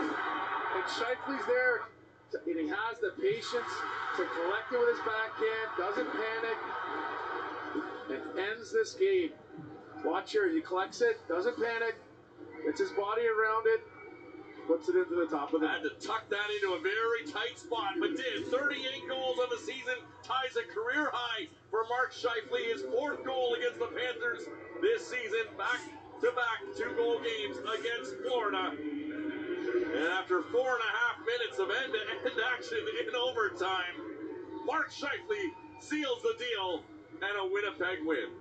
And Shifley's there. And he has the patience to collect it with his backhand, doesn't panic, and ends this game. Watch here, he collects it, doesn't panic, gets his body around it, puts it into the top of the net. Had to tuck that into a very tight spot, but did. 38 goals on the season, ties a career high for Mark Shifley. His 4th goal against the Panthers this season, back-to-back 2-goal games against Florida. And after 4.5 minutes of end-to-end action in overtime, Mark Shifley seals the deal and a Winnipeg win.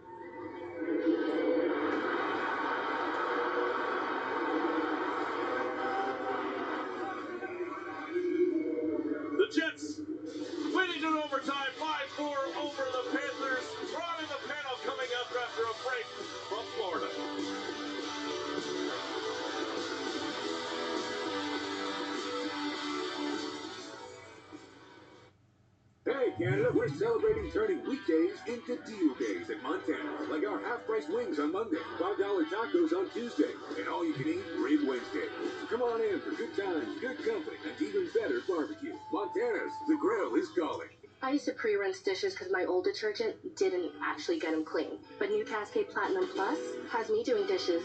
Canada, we're celebrating turning weekdays into deal days at Montana. Like our half-price wings on Monday, $5 tacos on Tuesday, and all-you-can-eat rib Wednesday. So come on in for good times, good company, and even better barbecue. Montana's, the grill is calling. I used to pre-rinse dishes because my old detergent didn't actually get them clean. But new Cascade Platinum Plus has me doing dishes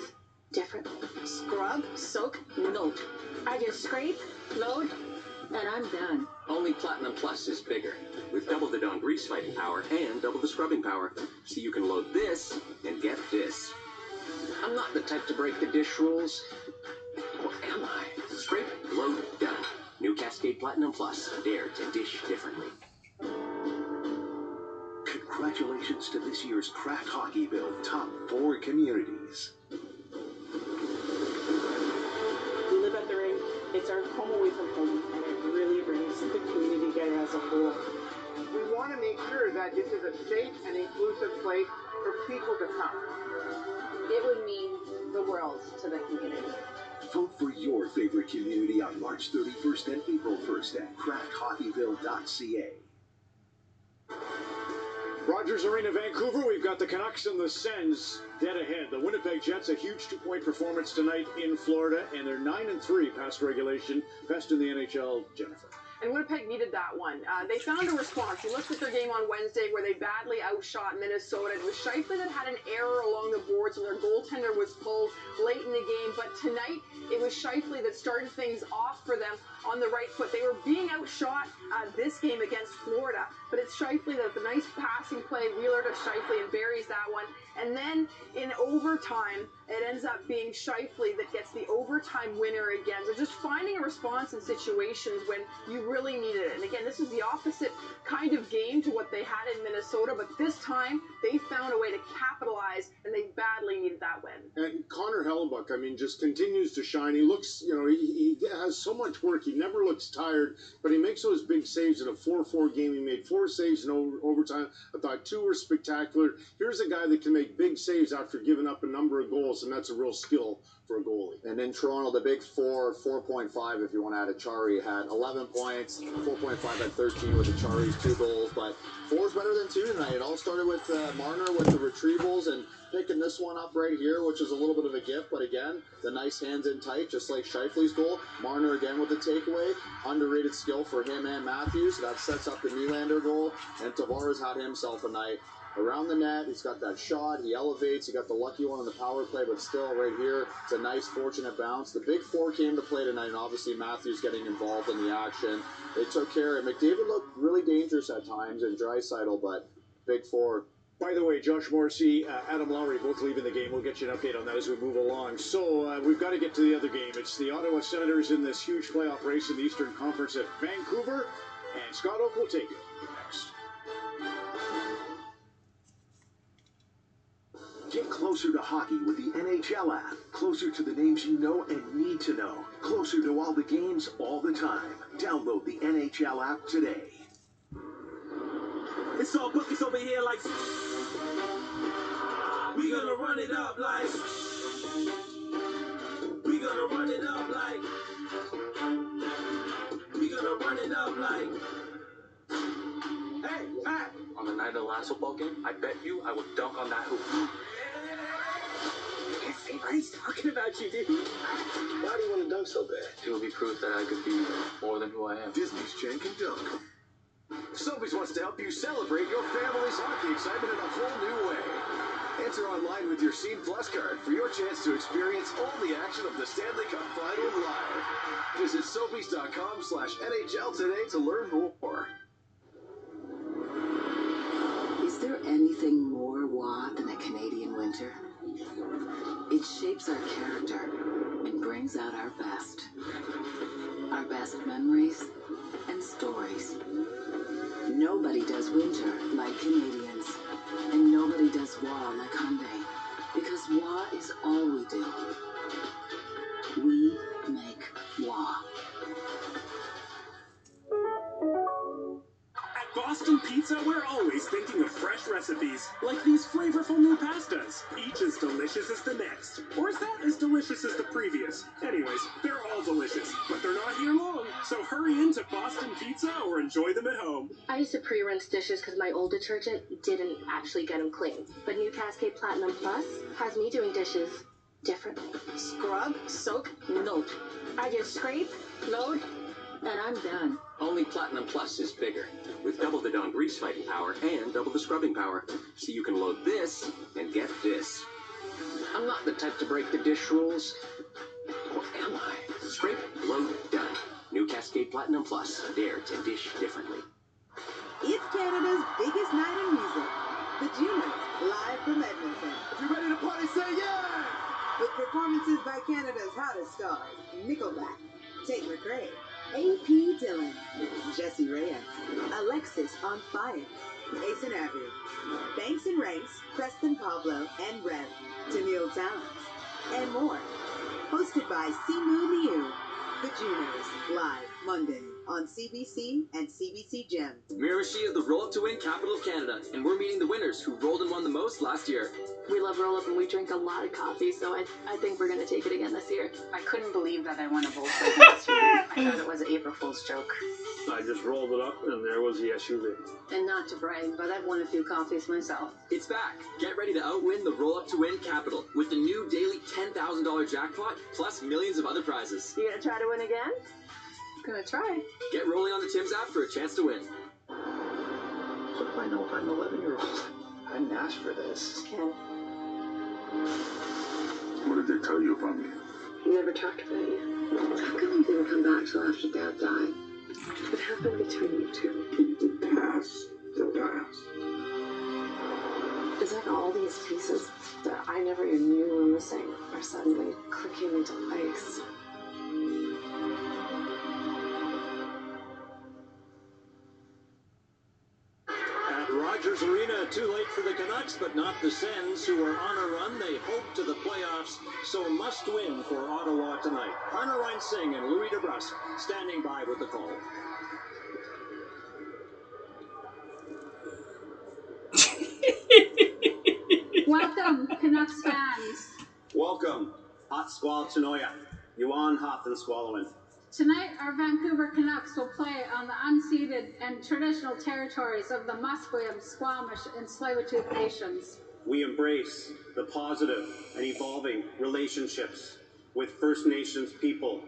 differently. Scrub, soak, load. I just scrape, load, and I'm done. Only Platinum Plus is bigger, with double the Dawn grease fighting power and double the scrubbing power, so you can load this and get this. I'm not the type to break the dish rules. Or am I? Scrape, load, done. New Cascade Platinum Plus. Dare to dish differently. Congratulations to this year's Kraft Hockeyville top 4 communities. We live at the rink. It's our home away from home, and it really brings the community together as a whole. We want to make sure that this is a safe and inclusive place for people to come. It would mean the world to the community. Vote for your favorite community on March 31st and April 1st at crafthockeyville.ca. Rogers Arena, Vancouver, we've got the Canucks and the Sens dead ahead. The Winnipeg Jets, a huge 2-point performance tonight in Florida, and they're 9-3 past regulation. Best in the NHL, Jennifer. And Winnipeg needed that one. They found a response. You looked at their game on Wednesday where they badly outshot Minnesota. It was Scheifele that had an error along the boards and their goaltender was pulled late in the game. But tonight, it was Scheifele that started things off for them on the right foot. They were being outshot this game against Florida. But it's Scheifele that the nice passing play, Wheeler to Scheifele, and buries that one. And then in overtime, it ends up being Scheifele that gets the overtime winner again. So just finding a response in situations when you really needed it. And again, this is the opposite kind of game to what they had in Minnesota, but this time they found a way to capitalize, and they badly needed that win. And Connor Hellebuck, I mean, just continues to shine. He looks, you know, he has so much work. He never looks tired, but he makes those big saves in a 4-4 game. He made 4 saves in overtime. I thought 2 were spectacular. Here's a guy that can make big saves after giving up a number of goals, and that's a real skill for a goalie. And in Toronto, the big 4.5, if you want to add Achari, had 11 points, 4.5 at 13 with Achari's 2 goals, but 4 is better than 2 tonight. It all started with Marner with the retrievals and picking this one up right here, which is a little bit of a gift, but again, the nice hands in tight, just like Scheifele's goal. Marner again with the takeaway. Underrated skill for him and Matthews. That sets up the Nylander goal, and Tavares had himself a night. Around the net, he's got that shot, he elevates, he got the lucky one on the power play, but still right here, it's a nice fortunate bounce. The big 4 came to play tonight, and obviously Matthews getting involved in the action. They took care of it. McDavid looked really dangerous at times, and Draisaitl, but big 4. By the way, Josh Morrissey, Adam Lowry both leaving the game. We'll get you an update on that as we move along. So we've got to get to the other game. It's the Ottawa Senators in this huge playoff race in the Eastern Conference at Vancouver, and Scott Oak will take it next. Get closer to hockey with the NHL app. Closer to the names you know and need to know. Closer to all the games all the time. Download the NHL app today. It's all buckets over here like we gonna run it up like we gonna run it up like we gonna run it up like hey, Pat! On the night of the last football game, I bet you I will dunk on that hoop. Everybody's talking about you, dude. Why do you want to dunk so bad? It will be proof that I could be more than who I am. Disney's Jen can dunk. Sobeys wants to help you celebrate your family's hockey excitement in a whole new way. Enter online with your Scene Plus card for your chance to experience all the action of the Stanley Cup Final live. Visit Sobeys.com/NHL today to learn more. Is there anything more WA than a Canadian winter? It shapes our character and brings out our best memories and stories. Nobody does winter like Canadians, and nobody does WA like Hyundai, because WA is all we do. We make WA. At Boss Boston Pizza, we're always thinking of fresh recipes, like these flavorful new pastas, each as delicious as the next. Or is that as delicious as the previous? Anyways, they're all delicious, but they're not here long, so hurry into Boston Pizza or enjoy them at home. I used to pre-rinse dishes because my old detergent didn't actually get them clean. But new Cascade Platinum Plus has me doing dishes differently. Scrub, soak, load. I just scrape, load, and I'm done. Only Platinum Plus is bigger, with double the Dawn grease fighting power and double the scrubbing power, so you can load this and get this. I'm not the type to break the dish rules. Or am I? Scrape, load, done. New Cascade Platinum Plus. Dare to dish differently. It's Canada's biggest night in music. The Junos, live from Edmonton. If you're ready to party, say yeah! With performances by Canada's hottest stars, Nickelback, Tate McRae, A.P. Dillon, Jesse Reyes, Alexis on Fire, Ace and Abby, Banks and Ranks, Preston Pablo, and Rev, Tennille Talents, and more. Hosted by Simu Liu. The Junos, live Monday on CBC and CBC Gem. Miramichi is the roll-up to win capital of Canada, and we're meeting the winners who rolled and won the most last year. We love roll-up and we drink a lot of coffee, so I think we're going to take it again this year. I couldn't believe that I won a Volkswagen SUV. I thought it was an April Fool's joke. I just rolled it up, and there was the SUV. And not to brag, but I've won a few coffees myself. It's back. Get ready to outwin the roll-up to win capital with the new daily $10,000 jackpot, plus millions of other prizes. You gonna try to win again? Gonna try. Get rolling on the Tim's app for a chance to win. What do I know if I'm an 11-year-old? I didn't ask for this. Ken, What did they tell you about me? he never talked about you. How come you didn't come back till after Dad died? What happened between you two? Keep the past the past. It's like all these pieces that I never even knew were missing are suddenly clicking into place. At Rogers Arena, too late for the Canucks, but not the Sens, who are on a run. They hope to the playoffs, so must win for Ottawa tonight. Hunter Reinsing and Louis DeBrusk standing by with the call. Welcome, Canucks fans. Welcome, Hot Squall Chinoya, Yuan Hot and Squallowin. Tonight, our Vancouver Canucks will play on the unceded and traditional territories of the Musqueam, Squamish, and Tsleil-Waututh nations. We embrace the positive and evolving relationships with First Nations people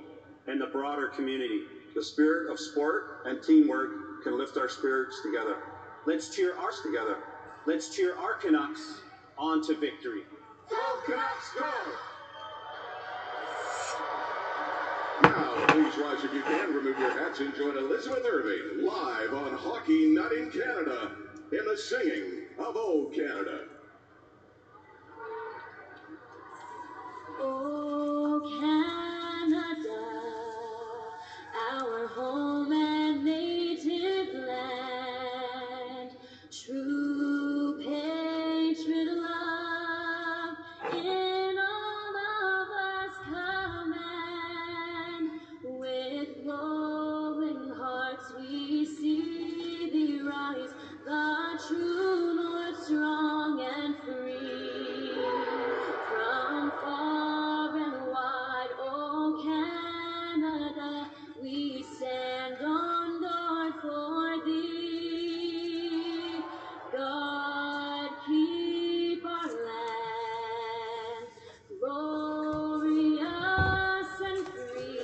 and the broader community. The spirit of sport and teamwork can lift our spirits together. Let's cheer our Canucks on to victory. Go Canucks, go! Now, please rise if you can, remove your hats and join Elizabeth Irving live on Hockey Night in Canada in the singing of Old Canada. Oh, Canada, our home and native land, true patriot love in all of us command. With glowing hearts we see thee rise, the true north, strong and free. From far and wide, oh Canada, we stand on guard for thee. God keep our land glorious and free.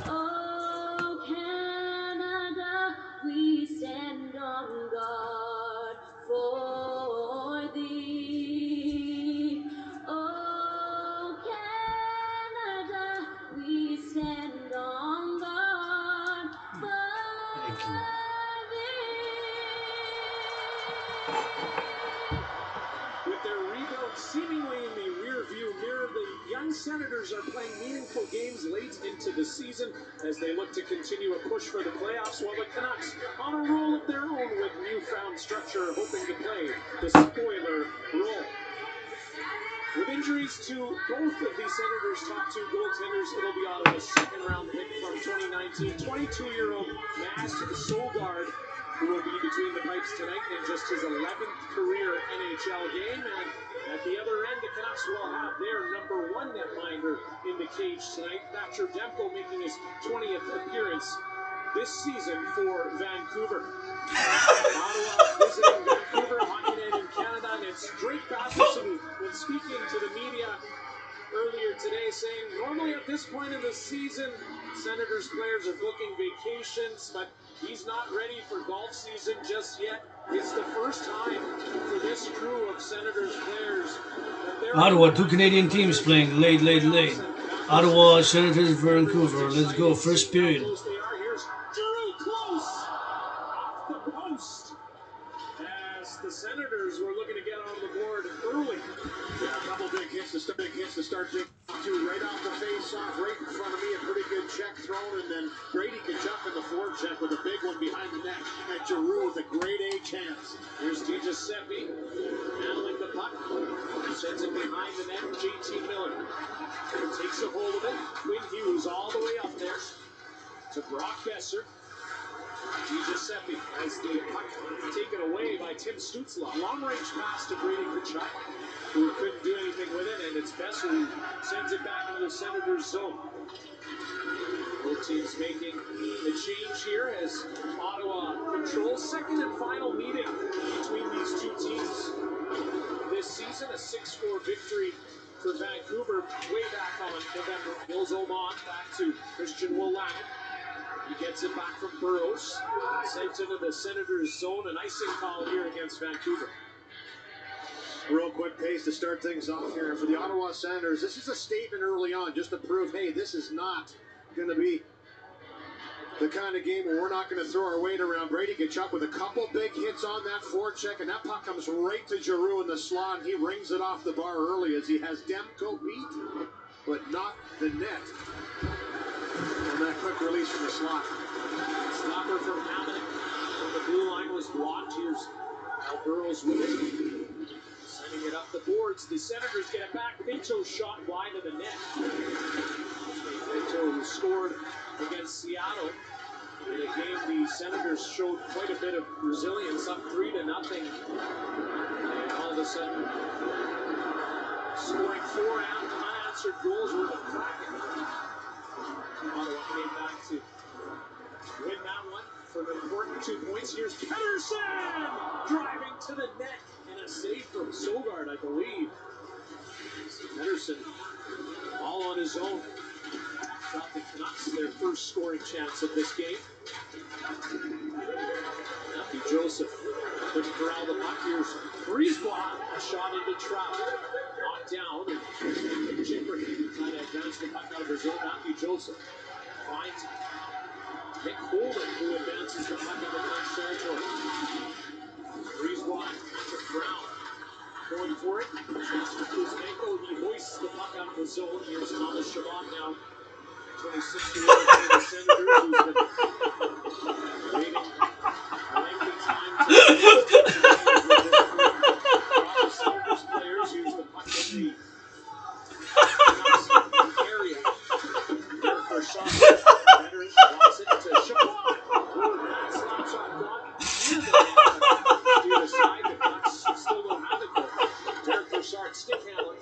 Oh Canada, we stand on guard for thee. Oh Canada, we stand on guard for thee. With their rebuild seemingly in the rear-view mirror, the young Senators are playing meaningful games late into the season as they look to continue a push for the playoffs, while the Canucks on a roll of their own with newfound structure, hoping to play the spoiler role. With injuries to both of the Senators' top two goaltenders, it'll be Ottawa's second-round pick from 2019, 22-year-old Mass Solgaard who will be between the pipes tonight in just his 11th career NHL game. And at the other end, the Canucks will have their number 1 netminder in the cage tonight. Thatcher Demko making his 20th appearance this season for Vancouver. Ottawa visiting Vancouver, Hockey Night in Canada, and it's Drake Batherson when speaking to the media earlier today saying normally at this point in the season, Senators players are booking vacations, but he's not ready for golf season just yet. It's the first time for this crew of Senators players that they're Ottawa, 2 Canadian teams playing late. Ottawa, Senators, Vancouver. Let's go, first period. Close they are. Here's Giroux close off the post as the Senators were looking to get on the board early. Yeah, a couple big hits to start things off too. Right off the face-off, right in front of me, a pretty good check thrown, and then Grady can jump in the forecheck with a big one behind the net. And Giroux with a grade A chance. Here's DiGiuseppe handling the puck. Sends it behind the net. JT Miller takes a hold of it. Quinn Hughes all the way up there to Brock Besser. DiGiuseppe has the puck taken away by Tim Stützle. Long-range pass to Brady Tkachuk, who couldn't do anything with it, and it's Besser who sends it back into the Senators' zone. Both teams making the change here as Ottawa controls second and final meeting between these two teams this season. A 6-4 victory for Vancouver way back on November. Mills Oman back to Christian Wolanin. He gets it back from Burroughs. Sent into the Senators' zone. An icing call here against Vancouver. Real quick pace to start things off here. For the Ottawa Senators, this is a statement early on just to prove, hey, this is not going to be the kind of game where we're not going to throw our weight around. Brady Tkachuk with a couple big hits on that forecheck, and that puck comes right to Giroux in the slot, and he rings it off the bar early as he has Demko beat, but not the net. And that quick release from the slot. Stopper from Hamonic from the blue line was blocked. Here's Al Burroughs with it. Sending it up the boards. The Senators get it back. Pinto shot wide of the net. Pinto, who scored against Seattle in a game the Senators showed quite a bit of resilience, up 3-0. And all of a sudden, scoring 4 unanswered goals were the Kraken. Ottawa came back to win that one for an important 2 points. Here's Pettersson driving to the net and a save from Sogard, I believe. So Pettersson all on his own. Got the Canucks their first scoring chance of this game. Matthew Joseph couldn't corral the puck. Here's Brisebois, a shot into trap. Knocked down. Chipper trying to advance the puck out of his zone. Matthew Joseph finds Nick Holden, who advances the puck into Canucks territory. Brisebois to Brown. Going for it. Kuzmenko, he hoists the puck out of the zone. Here's Thomas Chabot now. 26-year-old for the Senators, who's been waiting a lengthy time to the Senators players use the puck in the area. There for shot. Veterans lost it to Chabot. That slap shot blocked near the side. The Canucks still don't have it, though. Derek Broussard stick handling.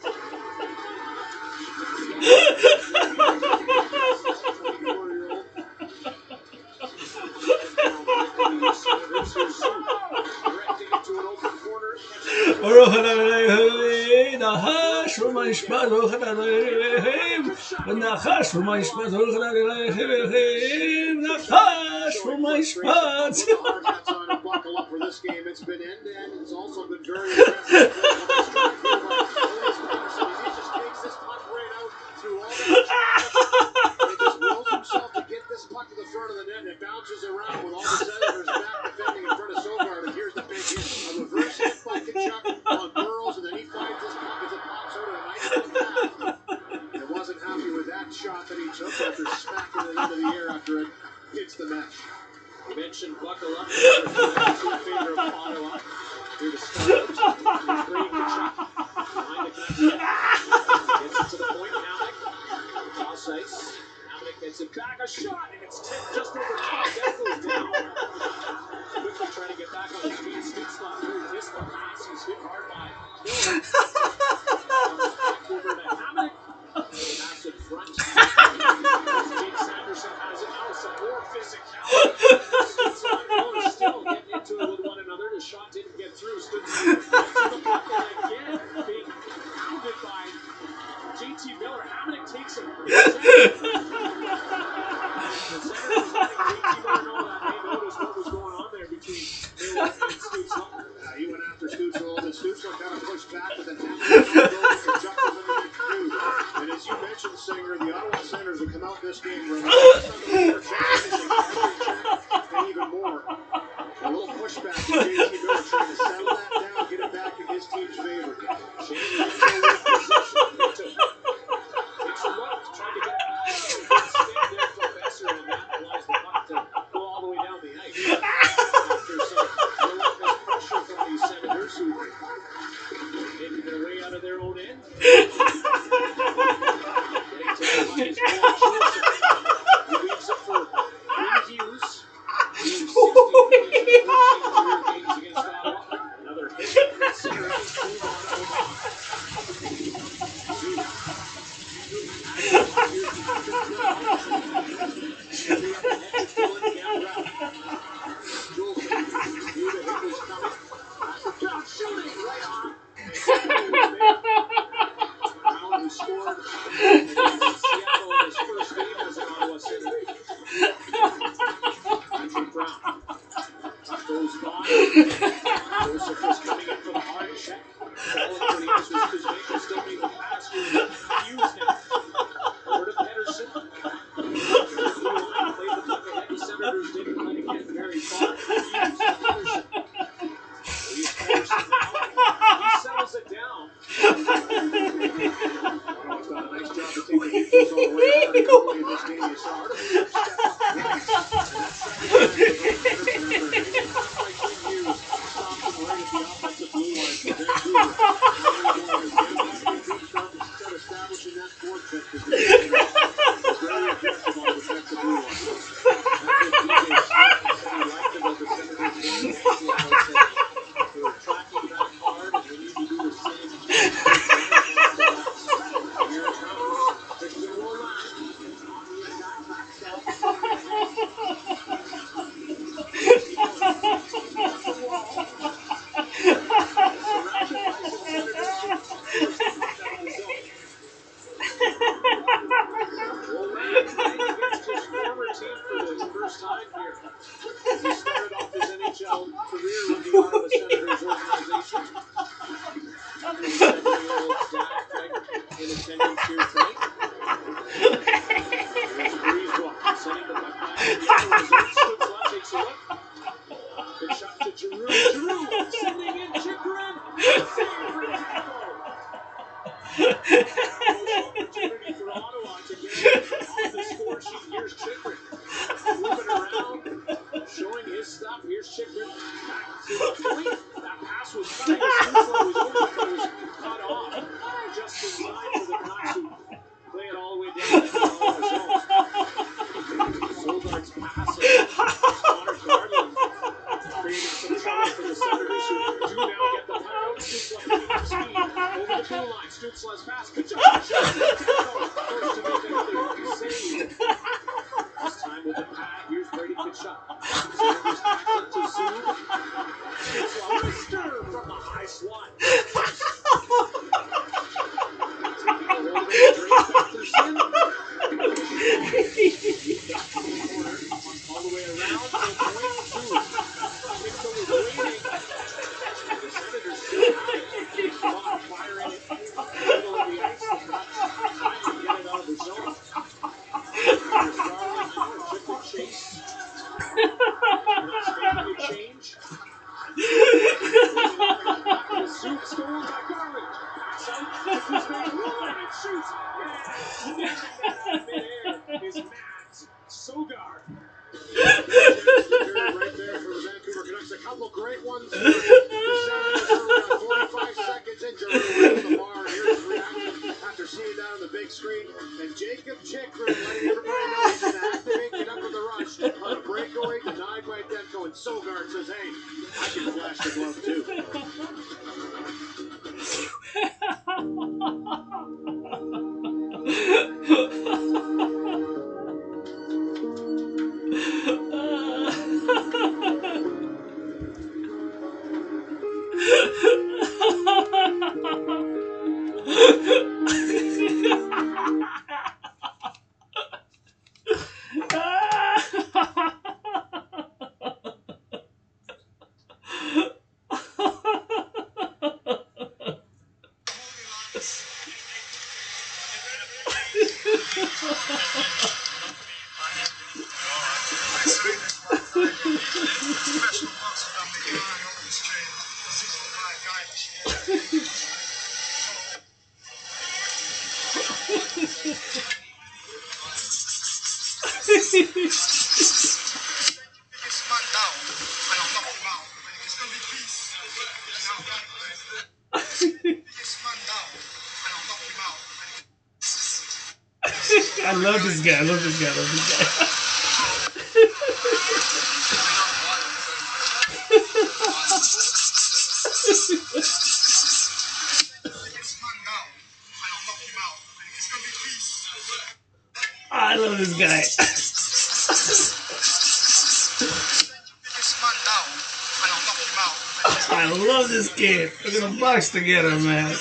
נחש ומשפט הולכת עליהם, ונחש ומשפט הולכת עליהם, נחש ומשפט. Buckle up for this game. It's been end-to-end. It's also been very aggressive. He just takes this puck right out through all that. He just wills himself to get this puck to the front of the net, and it bounces around with all the Senators back defending in front of Sogard. And here's the big hit. A reverse hit by Tkachuk on Burroughs, and then he finds this puck as it pops out of a nice little path. And wasn't happy with that shot that he took after smacking it into the air after it hits the mesh. Mentioned buckle up in favor of Ottawa. Here to start out. Brady Tkachuk behind the connection. Gets it to the point. Hamonic. Cross ice. Hamonic gets it back. A shot, and it's tipped just over top. That goes down. Quick trying to get back on his feet. Scoots not through. Missed the pass. He's hit hard by Vancouver to Hammock. Pass in front. Jake Sanderson has it now. Some more physicality. Scoots on Miller still getting into it with one another. The shot didn't get through. Scoots to the bucket again. Being pounded by JT Miller. Hammock takes him. The Senators letting JT Miller know that they noticed what was going on there between Miller and Scoots. He went after Scoots a little bit. Scoots kind of pushed back, but then Hammock jumped underneath the and as you mentioned, Singer, the Ottawa Senators have come out this game running and even more. A little pushback from JT Miller trying to settle that down, get it back in his team's favor. Changing position. Takes a look, trying to get stand there Professor, and that allows the puck to go all the way down the ice. After some relentless pressure from the Senators, who making their way out of their own end. Getting to the line is Paul Schultz. He leaves it for Quinn Hughes. Hughes 16 games against Ottawa. Another hit from the center ice. Move on Omar. Brown, who scored against Seattle in his first game as an Ottawa Senator. Patrick Brown goes by. Joseph was coming in for the hard check. Falling for the answers. Kuzmenko still made the pass. Hughes now. Over to Pedersen. Played the puck ahead. The Senators didn't let it get very far. Hughes to Pedersen. Leaves Pedersen now. He settles it down. Ottawa's done a nice job to take the defense all the way out. In this game, you saw Artemis step up twice. And that's Hughes stopped him right at the offensive blue line for Vancouver. Start establishing that fortress position. It's very aggressive on the defensive blue line. That's what DJ Smith said he liked about the Senators game against Seattle. They were tracking back hard, and they need to do the same. Here it comes. Victor Womack. On the attack, backstop. First time here. He started off his NHL career with the Ottawa Senators organization. The 7-year-old dad in attendance here tonight. There's Breezewalk sending the puck back to the Ottawa zone. Scoots left, takes a look. Good shot to Giroux. Giroux sending in Chikrin. Save for Tackle. Opportunity for Ottawa to get off the score sheet. Here's Chikrin. Moving around, showing his stuff. Here's Chikrin back to the point. That pass was coming. Scoots was over, but it was cut off just in time for the Canucks who play it all the way down to the Ottawa zone. Soldart's pass. Connor Garland creating some trouble for the Senators who do now get the puck out. Scoots picking up speed over the blue line. Scoots less pass. Good job. Goes to make another save. This time with the pad. Here's Brady Kachuk. Sanders backs up to Zoom. Scoots a stir from the high slot. Taking a hold of it. Drake Batherson. All the way around. No point. Zoom. Mitchell is waiting. The Senators still have it. Clock firing it in the middle of the ice. The Canucks trying to get it out of the zone. There's Garland now. Chipper chase. Canucks making a change. Zoops going by Garland. Pass out. Kuzmenko rolling and shoots. And midair is Mads Sogard. Right there for the Vancouver Canucks. A couple great ones. The Senators early on 45 seconds in. Giroux right to the bar. Here's his reaction after seeing it down on the big screen. Gregory and Jacob Chikrin letting everybody know he's gonna activate Get Up with the Rush on a breakaway denied by Demko, and Sogard says, hey, I can flash the glove too. I love this guy. I love this guy. I love this guy. I love this guy. I love this kid. We're gonna box together, man.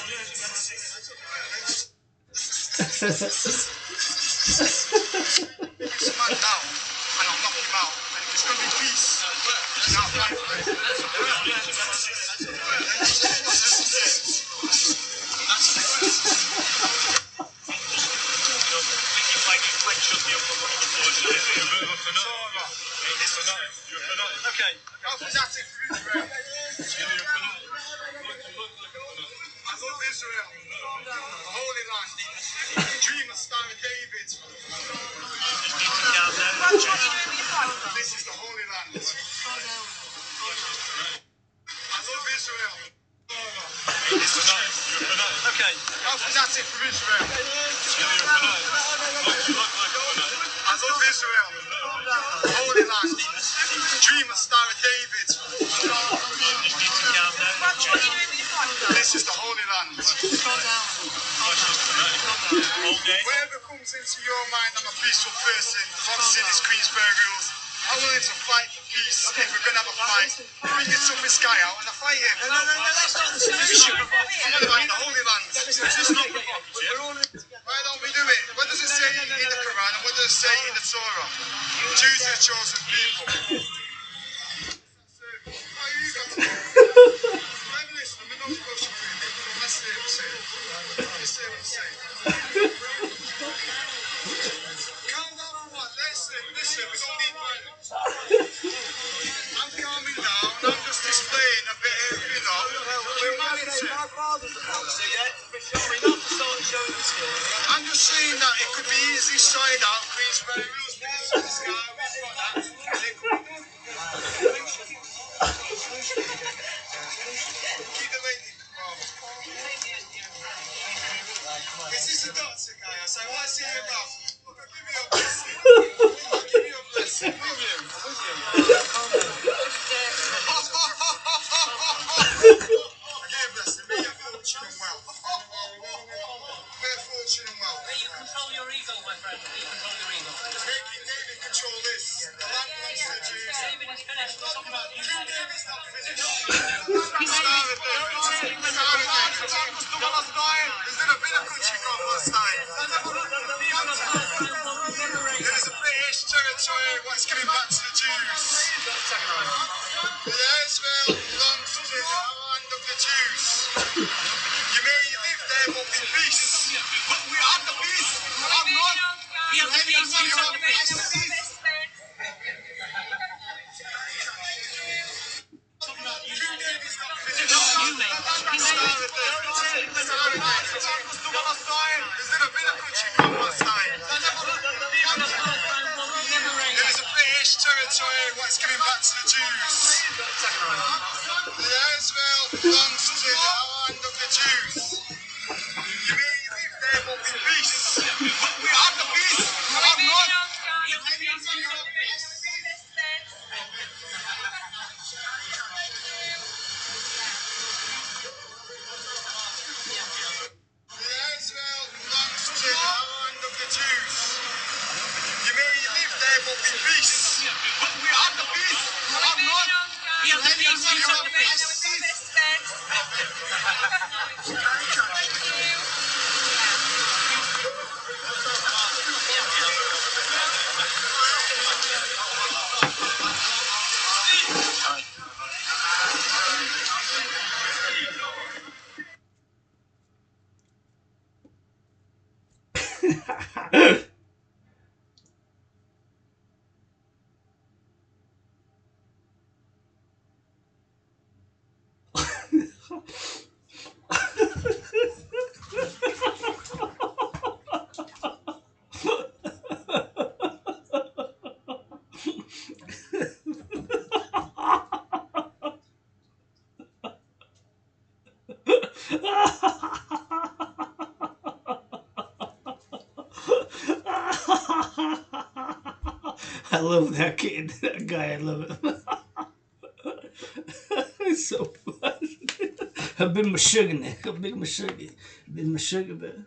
I love that kid, that guy. I love him. It's so funny. I've been my sugar, Nick. I've been my sugar. Been my sugar, man.